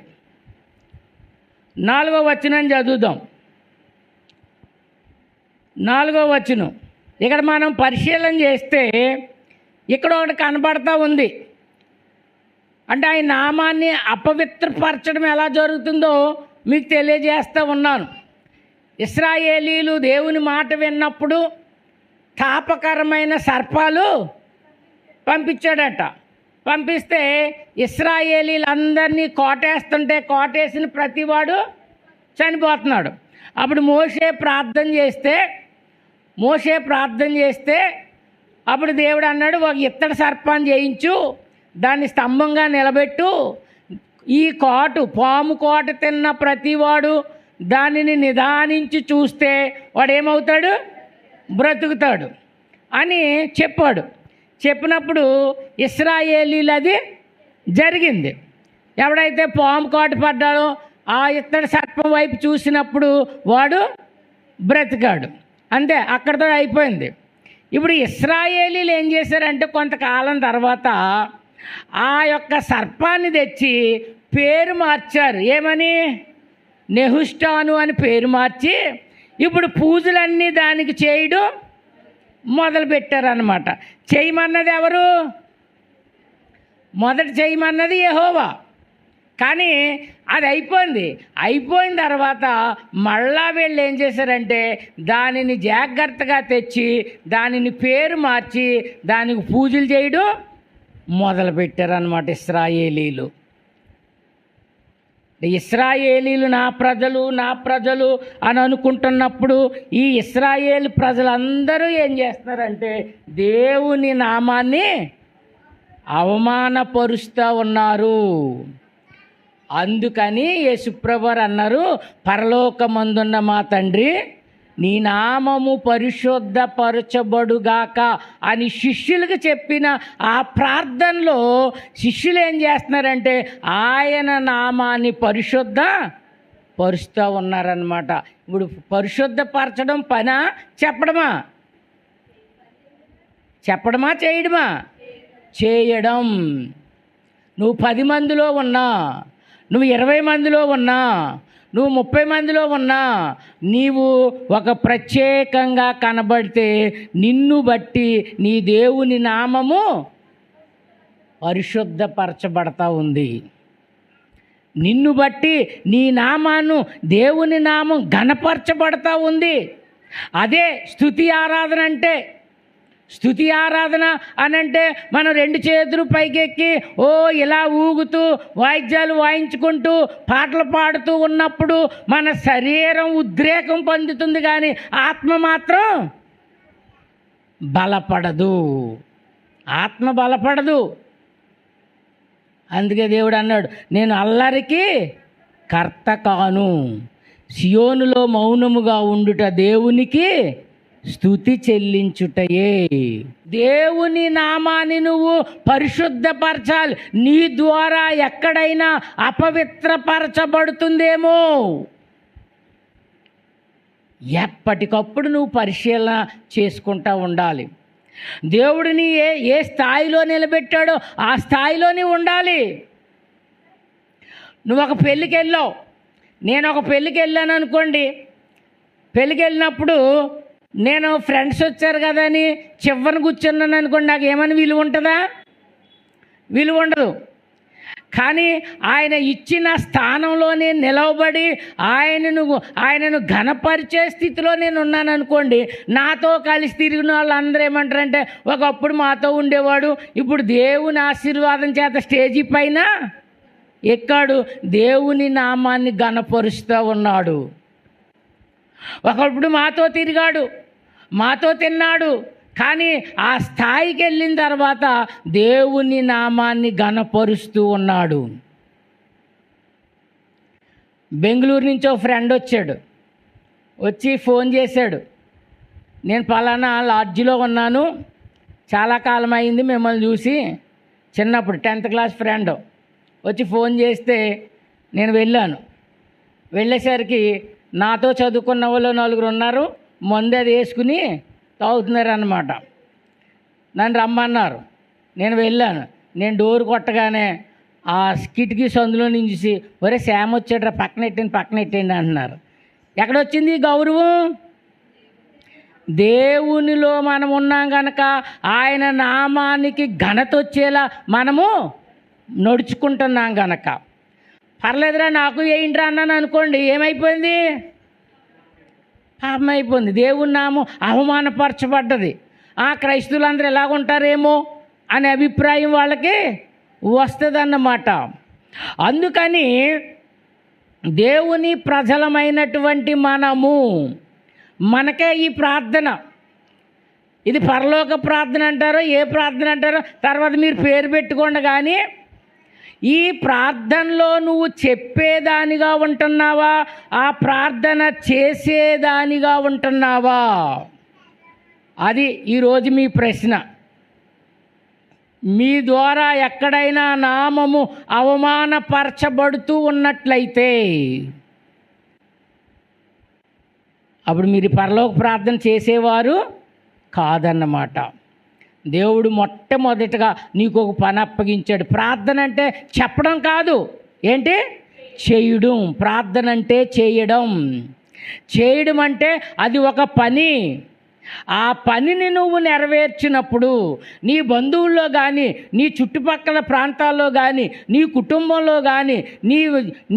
4వ వచనం చదువుదాం. 4వ వచనం ఇక్కడ మనం పరిశీలన చేస్తే ఇక్కడ ఒకటి కనబడతా ఉంది. అంటే ఆయన నామాన్ని అపవిత్రపరచడం ఎలా జరుగుతుందో మీకు తెలియజేస్తూ ఉన్నాను. ఇశ్రాయేలీలు దేవుని మాట విన్నప్పుడు తాపకరమైన సర్పాలు పంపించాడట. పంపిస్తే ఇశ్రాయేలీలందరినీ కోటేస్తుంటే కోటేసిన ప్రతివాడు చనిపోతున్నాడు. అప్పుడు మోషే ప్రార్థన చేస్తే అప్పుడు దేవుడు అన్నాడు, ఒక ఇత్తడి సర్పాన్ని చేయించు, దాన్ని స్తంభంగా నిలబెట్టు, ఈ పాము కోట తిన్న ప్రతివాడు దానిని నిదానించి చూస్తే వాడు ఏమవుతాడు? బ్రతుకుతాడు అని చెప్పాడు. చెప్పినప్పుడు ఇశ్రాయేలీలు అది జరిగింది. ఎవడైతే పాము కాటు పడ్డాడో ఆ ఇత్తడి సర్పం వైపు చూసినప్పుడు వాడు బ్రతికాడు. అంతే, అక్కడితో అయిపోయింది. ఇప్పుడు ఇశ్రాయేలీలు ఏం చేశారంటే కొంతకాలం తర్వాత ఆ యొక్క సర్పాన్ని తెచ్చి పేరు మార్చారు. ఏమని? నెహుష్టాను అని పేరు మార్చి ఇప్పుడు పూజలన్నీ దానికి చేయడం మొదలుపెట్టారన్నమాట. చేయమన్నది ఎవరు? మొదట చేయమన్నది యెహోవా. కానీ అది అయిపోయిన తర్వాత మళ్ళా వీళ్ళు ఏం చేశారంటే దానిని జాగ్రత్తగా తెచ్చి దానిని పేరు మార్చి దానికి పూజలు చేయడం మొదలుపెట్టారన్నమాట ఇశ్రాయేలీలు. ఇశ్రాయేలీలు నా ప్రజలు అని అనుకుంటున్నప్పుడు ఈ ఇశ్రాయేలు ప్రజలందరూ ఏం చేస్తున్నారంటే దేవుని నామాన్ని అవమానపరుస్తూ ఉన్నారు. అందుకని యేసుప్రభువారు అన్నారు, పరలోకమందున్న మా తండ్రి నీ నామము పరిశుద్ధపరచబడుగాక అని శిష్యులకు చెప్పిన ఆ ప్రార్థనలో శిష్యులు ఏం చేస్తున్నారంటే ఆయన నామాన్ని పరుస్తూ ఉన్నారన్నమాట. ఇప్పుడు పరిశుద్ధపరచడం పనా చెప్పడమా చేయడం. నువ్వు 10 మందిలో ఉన్నా, నువ్వు 20 మందిలో ఉన్నా, నువ్వు 30 మందిలో ఉన్నా, నీవు ఒక ప్రత్యేకంగా కనబడితే నిన్ను బట్టి నీ దేవుని నామము పరిశుద్ధపరచబడతా ఉంది. నిన్ను బట్టి నీ దేవుని నామం ఘనపరచబడతా ఉంది. అదే స్తుతి ఆరాధన అంటే. స్తుతి ఆరాధన అనంటే మనం 2 చేతులు పైకెక్కి ఇలా ఊగుతూ వాయిద్యాలు వాయించుకుంటూ పాటలు పాడుతూ ఉన్నప్పుడు మన శరీరం ఉద్రేకం పొందుతుంది, కానీ ఆత్మ మాత్రం బలపడదు. అందుకే దేవుడు అన్నాడు, నేను అల్లరికి కర్త కాను, సియోనులో మౌనముగా ఉండుట దేవునికి స్తుతి చెల్లించుటయే. దేవుని నామాన్ని నువ్వు పరిశుద్ధపరచాలి. నీ ద్వారా ఎక్కడైనా అపవిత్రపరచబడుతుందేమో ఎప్పటికప్పుడు నువ్వు పరిశీలన చేసుకుంటూ ఉండాలి. దేవుడిని ఏ స్థాయిలో నిలబెట్టాడో ఆ స్థాయిలోనే ఉండాలి. నువ్వు ఒక పెళ్ళికి వెళ్ళావు, నేను ఒక పెళ్ళికి వెళ్ళాను అనుకోండి. పెళ్ళికి వెళ్ళినప్పుడు నేను ఫ్రెండ్స్ వచ్చారు కదా అని చివరిని కూర్చున్నాను అనుకోండి, నాకు ఏమని విలువ ఉంటుందా? విలువ ఉండదు. కానీ ఆయన ఇచ్చిన స్థానంలోనే నిలవబడి ఆయనను ఘనపరిచే స్థితిలో నేను ఉన్నాను అనుకోండి, నాతో కలిసి తిరిగిన వాళ్ళందరూ ఏమంటారంటే ఒకప్పుడు మాతో ఉండేవాడు, ఇప్పుడు దేవుని ఆశీర్వాదం చేత స్టేజీ పైన ఎక్కాడు, దేవుని నామాన్ని ఘనపరుస్తూ ఉన్నాడు. ఒకప్పుడు మాతో తిరిగాడు, మాతో తిన్నాడు, కానీ ఆ స్థాయికి వెళ్ళిన తర్వాత దేవుని నామాన్ని ఘనపరుస్తూ ఉన్నాడు. బెంగళూరు నుంచి ఒక ఫ్రెండ్ వచ్చాడు, వచ్చి ఫోన్ చేశాడు, నేను పలానా లాడ్జిలో ఉన్నాను, చాలా కాలం అయింది మిమ్మల్ని చూసి. చిన్నప్పుడు 10th క్లాస్ ఫ్రెండ్ వచ్చి ఫోన్ చేస్తే నేను వెళ్ళాను. వెళ్ళేసరికి నాతో చదువుకున్న వాళ్ళు 4 ఉన్నారు, మందు అది వేసుకుని తాగుతున్నారు అన్నమాట. నన్ను రమ్మన్నారు, నేను వెళ్ళాను. నేను డోర్ కొట్టగానే ఆ కిటికీ సందులో నుంచి, ఒరే శామ్ వచ్చాడు, పక్కనెట్టండి అంటున్నారు. ఎక్కడొచ్చింది ఈ గౌరవం? దేవునిలో మనం ఉన్నాం కనుక ఆయన నామానికి ఘనత వచ్చేలా మనము నడుచుకుంటున్నాం కనుక. పర్లేదురా నాకు ఏంట్రా అన్నాను అనుకోండి, ఏమైపోయింది? పాపం అయిపోయింది. దేవుని నామం అవమానపరచబడ్డది. క్రైస్తవులందరూ ఎలాగుంటారేమో అనే అభిప్రాయం వాళ్ళకి వస్తుందన్నమాట. అందుకని దేవుని ప్రజలమైనటువంటి మనకే ఈ ప్రార్థన, ఇది పరలోక ప్రార్థన అంటారో ఏ ప్రార్థన అంటారో తర్వాత మీరు పేరు పెట్టుకోండి, కానీ ఈ ప్రార్థనలో నువ్వు చెప్పేదానిగా ఉంటున్నావా, ఆ ప్రార్థన చేసేదానిగా ఉంటున్నావా? అది ఈరోజు మీ ప్రశ్న. మీ ద్వారా ఎక్కడైనా నామము అవమానపరచబడుతూ ఉన్నట్లయితే అప్పుడు మీరు పరలోక ప్రార్థన చేసేవారు కాదన్నమాట. దేవుడు మొట్టమొదటిగా నీకు ఒక పని అప్పగించాడు. ప్రార్థన అంటే చెప్పడం కాదు, ఏంటి? చేయడం. ప్రార్థన అంటే చేయడం అంటే అది ఒక పని. ఆ పనిని నువ్వు నెరవేర్చినప్పుడు నీ బంధువుల్లో కానీ, నీ చుట్టుపక్కల ప్రాంతాల్లో కానీ, నీ కుటుంబంలో కానీ,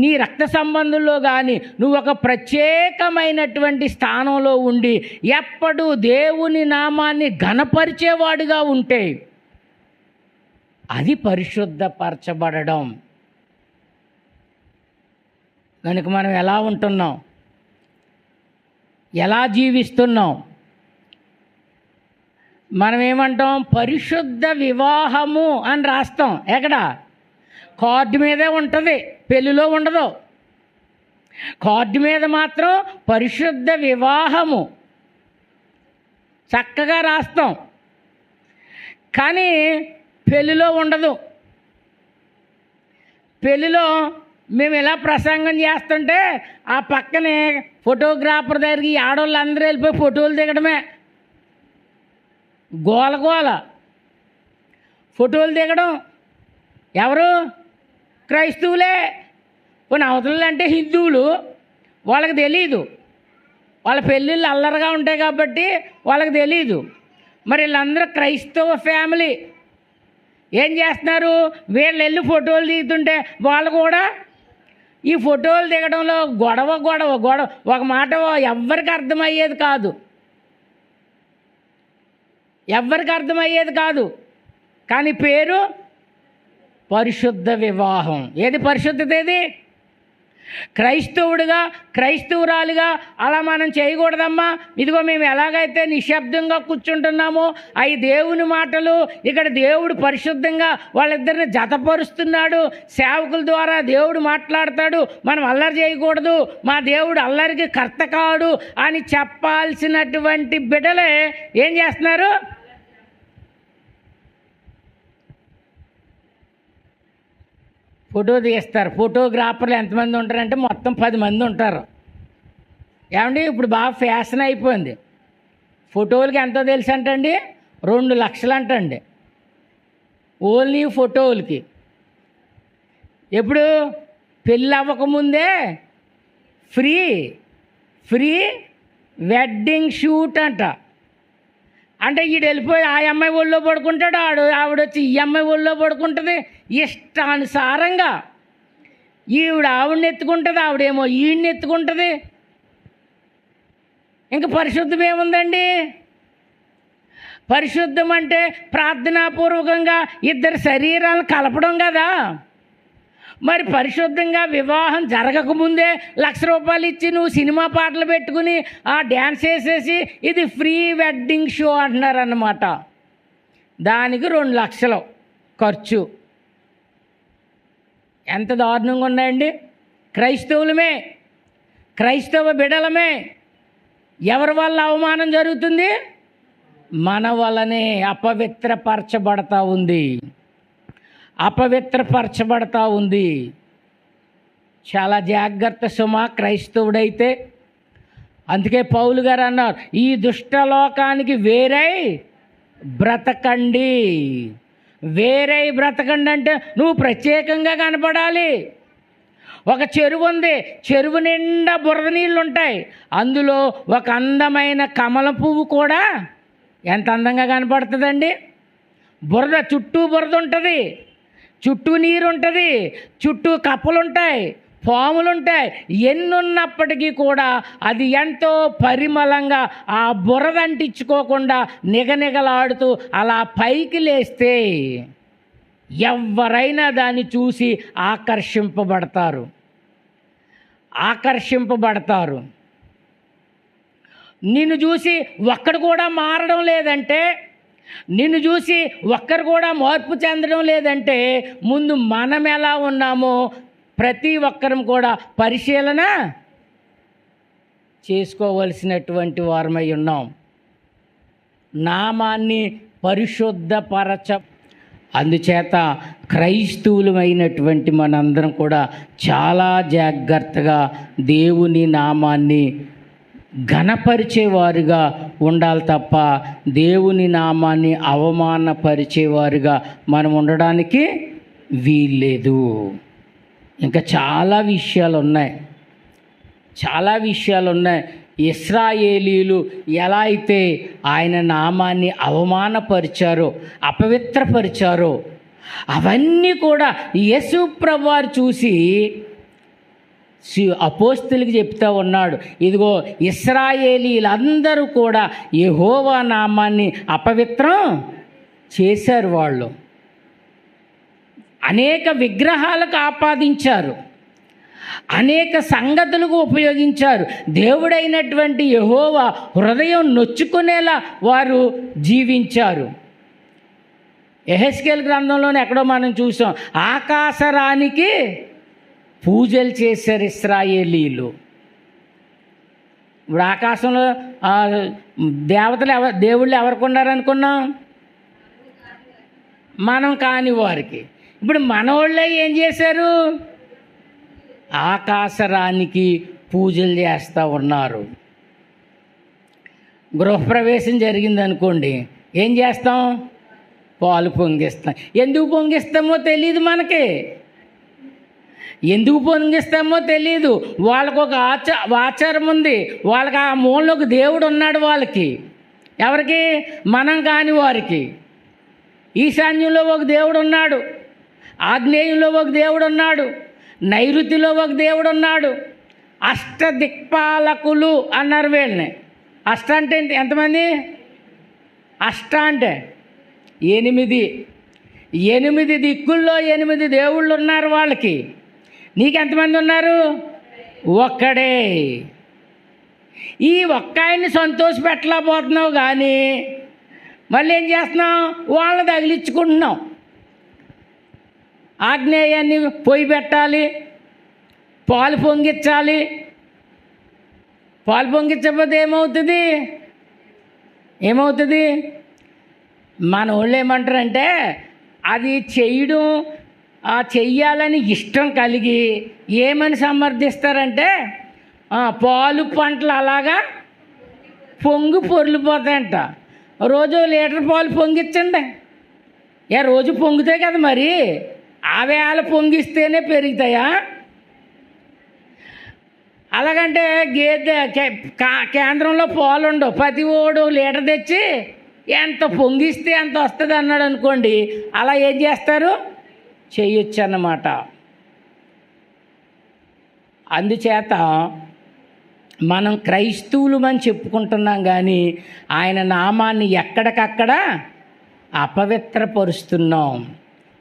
నీ రక్త సంబంధుల్లో కానీ నువ్వు ఒక ప్రత్యేకమైనటువంటి స్థానంలో ఉండి ఎప్పుడు దేవుని నామాన్ని ఘనపరిచేవాడుగా ఉంటే అది పరిశుద్ధపరచబడడం. కనుక మనం ఎలా ఉంటున్నాం, ఎలా జీవిస్తున్నాం? మనం ఏమంటాం? పరిశుద్ధ వివాహము అని రాస్తాం. ఎక్కడ? కార్డు మీదే ఉంటుంది, పెళ్ళిలో ఉండదు. కార్డు మీద మాత్రం పరిశుద్ధ వివాహము చక్కగా రాస్తాం, కానీ పెళ్ళిలో ఉండదు. పెళ్ళిలో మేము ఇలా ప్రసంగం చేస్తుంటే ఆ పక్కనే ఫోటోగ్రాఫర్ దగ్గరికి ఆడవాళ్ళు అందరూ వెళ్ళిపోయి ఫోటోలు దిగడమే, గోల ఫోటోలు దిగడం. ఎవరు? క్రైస్తవులే. కొన్ని అవతలు అంటే హిందువులు, వాళ్ళకి తెలీదు, వాళ్ళ పెళ్ళిళ్ళు అల్లరిగా ఉంటాయి కాబట్టి వాళ్ళకి తెలీదు. మరి వీళ్ళందరూ క్రైస్తవ ఫ్యామిలీ ఏం చేస్తున్నారు? వీళ్ళు వెళ్ళి ఫోటోలు దిగుతుంటే వాళ్ళు కూడా ఈ ఫోటోలు దిగడంలో గొడవ. ఒక మాట ఎవ్వరికి అర్థమయ్యేది కాదు, కానీ పేరు పరిశుద్ధ వివాహం. ఏది పరిశుద్ధత? ఏది? క్రైస్తవుడిగా, క్రైస్తవురాలిగా అలా మనం చేయకూడదమ్మా. ఇదిగో మేము ఎలాగైతే నిశ్శబ్దంగా కూర్చుంటున్నామో అవి దేవుని మాటలు. ఇక్కడ దేవుడు పరిశుద్ధంగా వాళ్ళిద్దరిని జతపరుస్తున్నాడు, సేవకుల ద్వారా దేవుడు మాట్లాడతాడు. మనం అల్లరి చేయకూడదు, మా దేవుడు అల్లరికి కర్త కాడు అని చెప్పాల్సినటువంటి బిడ్డలే ఏం చేస్తున్నారు? ఫోటో తీస్తారు. ఫోటోగ్రాఫర్లు ఎంతమంది ఉంటారంటే మొత్తం 10 మంది ఉంటారు. ఏమండి ఇప్పుడు బాగా ఫ్యాషన్ అయిపోయింది. ఫోటోలకి ఎంతో తెలుసు అంటండి, 2 లక్షలు అంటండి ఓన్లీ ఫోటోలకి. ఎప్పుడు? పెళ్ళి అవ్వకముందే ఫ్రీ వెడ్డింగ్ షూట్ అంట. అంటే ఈడు వెళ్ళిపోయి ఆ అమ్మాయి ఒళ్ళో పడుకుంటాడు, ఆవిడొచ్చి ఈ అమ్మాయి ఒళ్ళో పడుకుంటుంది. ఇష్టానుసారంగా ఆవిడని ఎత్తుకుంటుంది, ఆవిడేమో ఈయన్ని ఎత్తుకుంటుంది. ఇంకా పరిశుద్ధం ఏముందండి? పరిశుద్ధం అంటే ప్రార్థనాపూర్వకంగా ఇద్దరు శరీరాలను కలపడం కదా. మరి పరిశుద్ధంగా వివాహం జరగకముందే ₹1,00,000 ఇచ్చి నువ్వు సినిమా పాటలు పెట్టుకుని ఆ డ్యాన్స్ వేసేసి ఇది ఫ్రీ వెడ్డింగ్ షో అంటున్నారన్నమాట. దానికి 2,00,000 ఖర్చు. ఎంత దారుణంగా ఉన్నాయండి. క్రైస్తవులమే, క్రైస్తవ బిడలమే. ఎవరి వల్ల అవమానం జరుగుతుంది? మన వల్లనే అపవిత్రపరచబడతా ఉంది, అపవిత్రపరచబడతా ఉంది. చాలా జాగ్రత్త సుమా క్రైస్తవుడైతే. అందుకే పౌలు గారు అన్నారు, ఈ దుష్టలోకానికి వేరై బ్రతకండి. వేరై బ్రతకండి అంటే నువ్వు ప్రత్యేకంగా కనపడాలి. ఒక చెరువు ఉంది, చెరువు నిండా బురద నీళ్ళు ఉంటాయి. అందులో ఒక అందమైన కమల పువ్వు కూడా ఎంత అందంగా కనపడుతుందండి. బురద, చుట్టూ బురద ఉంటుంది, చుట్టూ నీరు ఉంటుంది, చుట్టూ కప్పలుంటాయి, పాములుంటాయి. ఎన్నున్నప్పటికీ కూడా అది ఎంతో పరిమళంగా ఆ బురద అంటించుకోకుండా నిగనిగలాడుతూ అలా పైకి లేస్తే ఎవరైనా దాన్ని చూసి ఆకర్షింపబడతారు. నిన్ను చూసి ఒక్కడు కూడా మారడం లేదంటే, నిన్ను చూసి ఒక్కరు కూడా మార్పు చెందడం లేదంటే, ముందు మనం ఎలా ఉన్నామో ప్రతి ఒక్కరం కూడా పరిశీలన చేసుకోవలసినటువంటి వారమై ఉన్నాం. నామాన్ని పరిశుద్ధపరచ. అందుచేత క్రైస్తవులమైనటువంటి మనందరం కూడా చాలా జాగ్రత్తగా దేవుని నామాన్ని ఘనపరిచేవారుగా ఉండాలి తప్ప దేవుని నామాన్ని అవమానపరిచేవారుగా మనం ఉండడానికి వీల్లేదు. ఇంకా చాలా విషయాలు ఉన్నాయి. ఇశ్రాయేలీలు ఎలా అయితే ఆయన నామాన్ని అవమానపరిచారో, అపవిత్రపరిచారో, అవన్నీ కూడా యేసు ప్రభువారు చూసి అపోస్తలులకు చెప్తా ఉన్నాడు. ఇదిగో ఇశ్రాయేలీలందరూ కూడా యెహోవా నామాన్ని అపవిత్రం చేశారు. వాళ్ళు అనేక విగ్రహాలకు ఆపాదించారు, అనేక సంగతులకు ఉపయోగించారు. దేవుడైనటువంటి యెహోవా హృదయం నొచ్చుకునేలా వారు జీవించారు. యెహెజ్కేలు గ్రంథంలోనే ఎక్కడో మనం చూసాం, ఆకాశరానికి పూజలు చేశారు ఇశ్రాయేలీలు. ఇప్పుడు ఆకాశంలో దేవుళ్ళు ఎవరికి ఉన్నారనుకున్నాం? మనం కాని వారికి. ఇప్పుడు మనోళ్ళే ఏం చేశారు? ఆకాశరానికి పూజలు చేస్తూ ఉన్నారు. గృహప్రవేశం జరిగిందనుకోండి, ఏం చేస్తాం? పాలు పొంగిస్తాం. ఎందుకు పొంగిస్తామో తెలియదు మనకి. ఎందుకు పొంగిస్తామో తెలియదు. వాళ్ళకు ఒక ఆచారం ఉంది. వాళ్ళకి ఆ మూలలో ఒక దేవుడు ఉన్నాడు. వాళ్ళకి, ఎవరికి? మనం కాని వారికి. ఈశాన్యంలో ఒక దేవుడు ఉన్నాడు, ఆగ్నేయంలో ఒక దేవుడు ఉన్నాడు, నైరుతిలో ఒక దేవుడు ఉన్నాడు. అష్టదిక్పాలకులు అన్నారు వీళ్ళని. అష్ట అంటే ఎంతమంది? అష్ట అంటే 8 దిక్కుల్లో 8 దేవుళ్ళు ఉన్నారు వాళ్ళకి. నీకెంతమంది ఉన్నారు? ఒక్కడే. ఈ ఒక్కాయన్ని సంతోషపెట్టలేకపోతున్నావు కానీ మళ్ళీ ఏం చేస్తున్నావు? వాళ్ళని తగిలించుకుంటున్నావు. ఆగ్నేయాన్ని పొయ్యి పెట్టాలి, పాలు పొంగించాలి. పాలు పొంగించకపోతే ఏమవుతుంది? మన వాళ్ళు ఏమంటారంటే, అది చెయ్యాలని ఇష్టం కలిగి ఏమని సమర్థిస్తారంటే, పాలు పంటలు అలాగా పొర్లిపోతాయంట. రోజు లీటర్ పాలు పొంగించండి. రోజు పొంగుతాయి కదా, మరి ఆవేళ పొంగిస్తేనే పెరుగుతాయా? అలాగంటే కేంద్రంలో పాలు ఉండవు. ప్రతి ఓడు లీటర్ తెచ్చి ఎంత పొంగిస్తే ఎంత వస్తుంది అన్నాడు అనుకోండి, అలా ఏం చేస్తారు? చేయొచ్చు అన్నమాట. అందుచేత మనం క్రైస్తవులమని చెప్పుకుంటున్నాం కానీ ఆయన నామాన్ని ఎక్కడికక్కడ అపవిత్రపరుస్తున్నాం.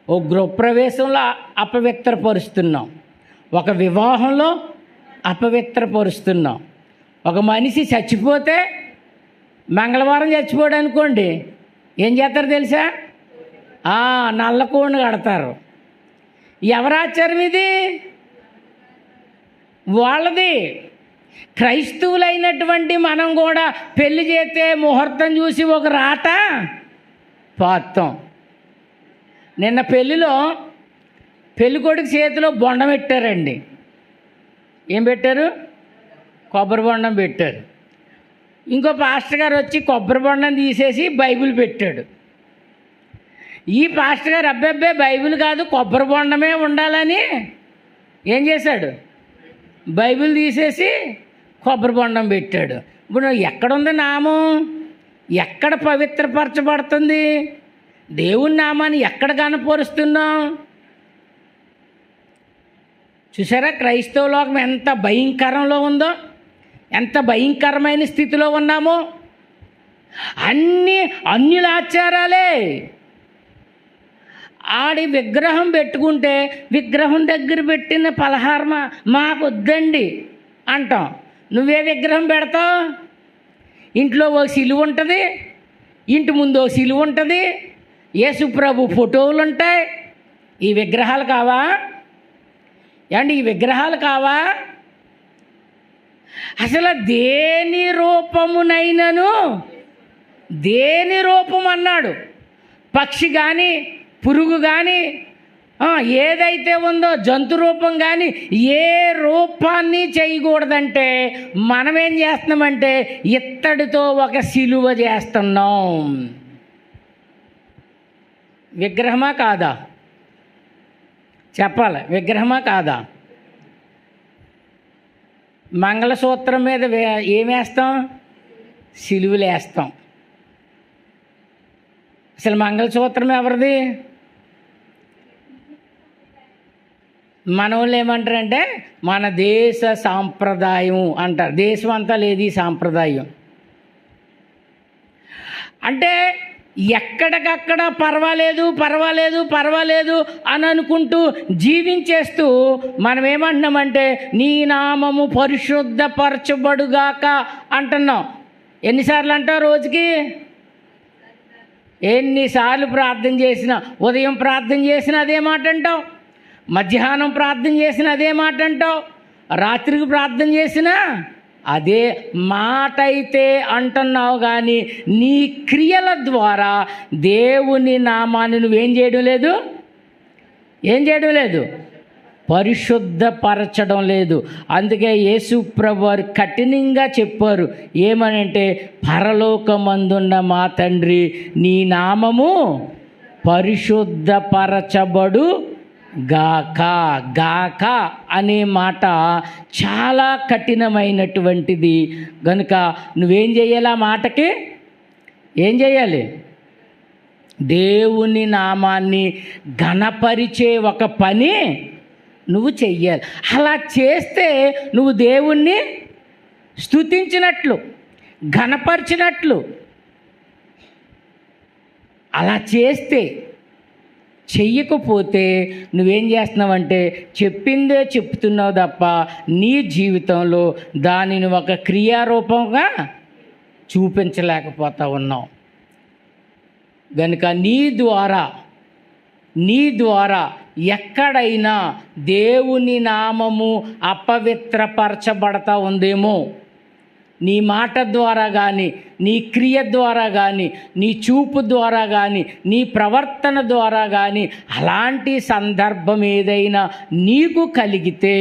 ఓ గృహప్రవేశంలో అపవిత్రపరుస్తున్నాం, ఒక వివాహంలో అపవిత్రపరుస్తున్నాం. ఒక మనిషి చచ్చిపోతే మంగళవారం చచ్చిపోయాడు అనుకోండి, ఏం చేస్తారు తెలుసా? నల్ల కోడిని కడతారు. ఎవరి ఆచారం ఇది? వాళ్ళది. క్రైస్తవులైనటువంటి మనం కూడా పెళ్లి చేస్తే ముహూర్తం చూసి ఒక రాట పాత్తాం. నిన్న పెళ్ళిలో పెళ్ళికొడుకు చేతిలో బొండం పెట్టారండి. ఏం పెట్టారు? కొబ్బరి బొండం పెట్టారు. ఇంకో పాస్టర్ గారు వచ్చి కొబ్బరి బొండం తీసేసి బైబిల్ పెట్టాడు. ఈ పాస్టర్ గారు అబ్బాబ్బే బైబిల్ కాదు కొబ్బరి బొండమే ఉండాలని ఏం చేశాడు? బైబిల్ తీసేసి కొబ్బరి బొండం పెట్టాడు. ఇప్పుడు ఎక్కడుంది నామం? ఎక్కడ పవిత్రపరచబడుతుంది? దేవుని నామాన్ని ఎక్కడ కనపరుస్తున్నాం? చూసారా క్రైస్తవ లోకం ఎంత భయంకరంలో ఉందో, ఎంత భయంకరమైన స్థితిలో ఉన్నామో. అన్యుల ఆచారాలే. ఆడి విగ్రహం పెట్టుకుంటే విగ్రహం దగ్గర పెట్టిన పలహారం మాకు వద్దండి అంటాం. నువ్వే విగ్రహం పెడతావు? ఇంట్లో ఒక సిలువ ఉంటుంది, ఇంటి ముందు ఒక సిలువ ఉంటుంది, యేసుప్రభు ఫోటోలు ఉంటాయి. ఈ విగ్రహాలు కావా? ఈ విగ్రహాలు కావా? అసలు దేని రూపమునైనను, దేని రూపం అన్నాడు, పక్షి కానీ పురుగు కానీ ఏదైతే ఉందో జంతు రూపం కానీ ఏ రూపాన్ని చేయకూడదంటే మనం ఏం చేస్తున్నామంటే ఇత్తడితో ఒక సిలువ చేస్తున్నాం. విగ్రహమా కాదా? చెప్పాలి, విగ్రహమా కాదా? మంగళసూత్రం మీద ఏమేస్తాం? సిలువలు వేస్తాం. అసలు మంగళసూత్రం ఎవరిది? మన వాళ్ళు ఏమంటారంటే మన దేశ సాంప్రదాయం అంటారు. దేశం అంతా లేదు ఈ సాంప్రదాయం. అంటే ఎక్కడికక్కడ పర్వాలేదు పర్వాలేదు పర్వాలేదు అని అనుకుంటూ జీవించేస్తూ మనం ఏమంటున్నామంటే నీ నామము పరిశుద్ధపరచబడుగాక అంటున్నాం. ఎన్నిసార్లు అంటావు రోజుకి? ఎన్నిసార్లు ప్రార్థన చేసినా, ఉదయం ప్రార్థన చేసినా అదే మాట అంటావు, మధ్యాహ్నం ప్రార్థన చేసినా అదే మాట అంటావు, రాత్రికి ప్రార్థన చేసినా అదే మాట అయితే అంటున్నావు. కానీ నీ క్రియల ద్వారా దేవుని నామాన్ని నువ్వేం చేయడం లేదు, ఏం చేయడం లేదు, పరిశుద్ధపరచడం లేదు. అందుకే యేసు ప్రభు వారు కఠినంగా చెప్పారు. ఏమనంటే పరలోకమందున్న మా తండ్రి నీ నామము పరిశుద్ధపరచబడు గాక. గాక అనే మాట చాలా కఠినమైనటువంటిది. కనుక నువ్వేం చేయాలి? ఆ మాటకి ఏం చేయాలి? దేవుని నామాన్ని ఘనపరిచే ఒక పని నువ్వు చెయ్యాలి. అలా చేస్తే నువ్వు దేవుణ్ణి స్తుతించినట్లు, ఘనపరిచినట్లు. అలా చేస్తే, చెయ్యకపోతే నువ్వేం చేస్తున్నావంటే చెప్పిందే చెప్తున్నావు తప్ప నీ జీవితంలో దానిని ఒక క్రియారూపంగా చూపించలేకపోతా ఉన్నావు. కనుక నీ ద్వారా ఎక్కడైనా దేవుని నామము అపవిత్రపరచబడతా ఉందేమో, నీ మాట ద్వారా కానీ, నీ క్రియ ద్వారా కానీ, నీ చూపు ద్వారా కానీ, నీ ప్రవర్తన ద్వారా కానీ అలాంటి సందర్భం ఏదైనా నీకు కలిగితే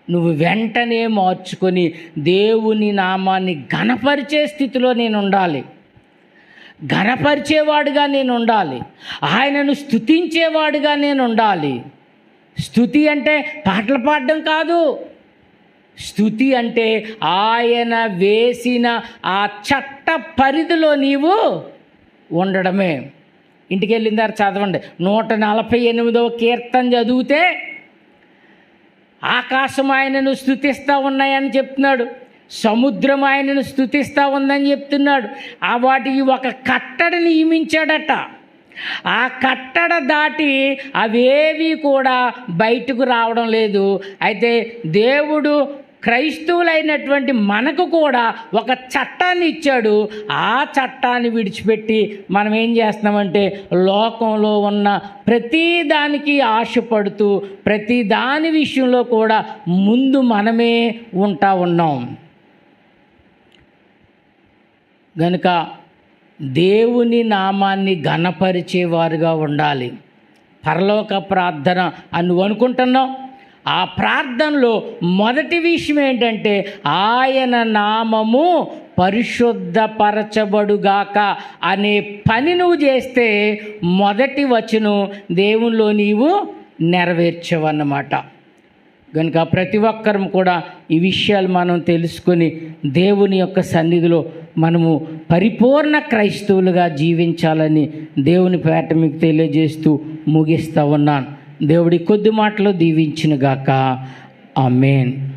నువ్వు వెంటనే మార్చుకొని దేవుని నామాన్ని ఘనపరిచే స్థితిలో నేను ఉండాలి, ఘనపరిచేవాడుగా నేను ఉండాలి, ఆయనను స్తుతించేవాడుగా నేను ఉండాలి. స్తుతి అంటే పాటలు పాడడం కాదు. స్తుతి అంటే ఆయన వేసిన ఆ చట్ట పరిధిలో నీవు ఉండడమే. ఇంటికి వెళ్ళిందారు చదవండి, 148వ కీర్తన చదివితే ఆకాశం ఆయనను స్తుతిస్తూ ఉన్నాయని చెప్తున్నాడు, సముద్రం ఆయనను స్తుతిస్తూ ఉందని చెప్తున్నాడు. ఆ వాటికి ఒక కట్టడి నియమించాడట. ఆ కట్టడ దాటి అవేవి కూడా బయటకు రావడం లేదు. అయితే దేవుడు క్రైస్తవులైనటువంటి మనకు కూడా ఒక చట్టాన్ని ఇచ్చాడు. ఆ చట్టాన్ని విడిచిపెట్టి మనం ఏం చేస్తున్నామంటే లోకంలో ఉన్న ప్రతి దానికి ఆశపడుతూ ప్రతి దాని విషయంలో కూడా ముందు మనమే ఉన్నాం. గనుక దేవుని నామాన్ని ఘనపరిచేవారుగా ఉండాలి. పరలోక ప్రార్థన అని నువ్వు అనుకుంటున్నావు. ఆ ప్రార్థనలో మొదటి విషయం ఏంటంటే ఆయన నామము పరిశుద్ధపరచబడుగాక అనే పని నువ్వు చేస్తే మొదటి వచనం దేవునిలో నీవు నెరవేర్చవన్నమాట. కనుక ప్రతి ఒక్కరం కూడా ఈ విషయాలు మనం తెలుసుకొని దేవుని యొక్క సన్నిధిలో మనము పరిపూర్ణ క్రైస్తవులుగా జీవించాలని దేవుని పేట మీకు తెలియజేస్తూ ముగిస్తూ ఉన్నాను. దేవుడి కొద్ది మాటలు దీవించునుగాక. ఆమేన్.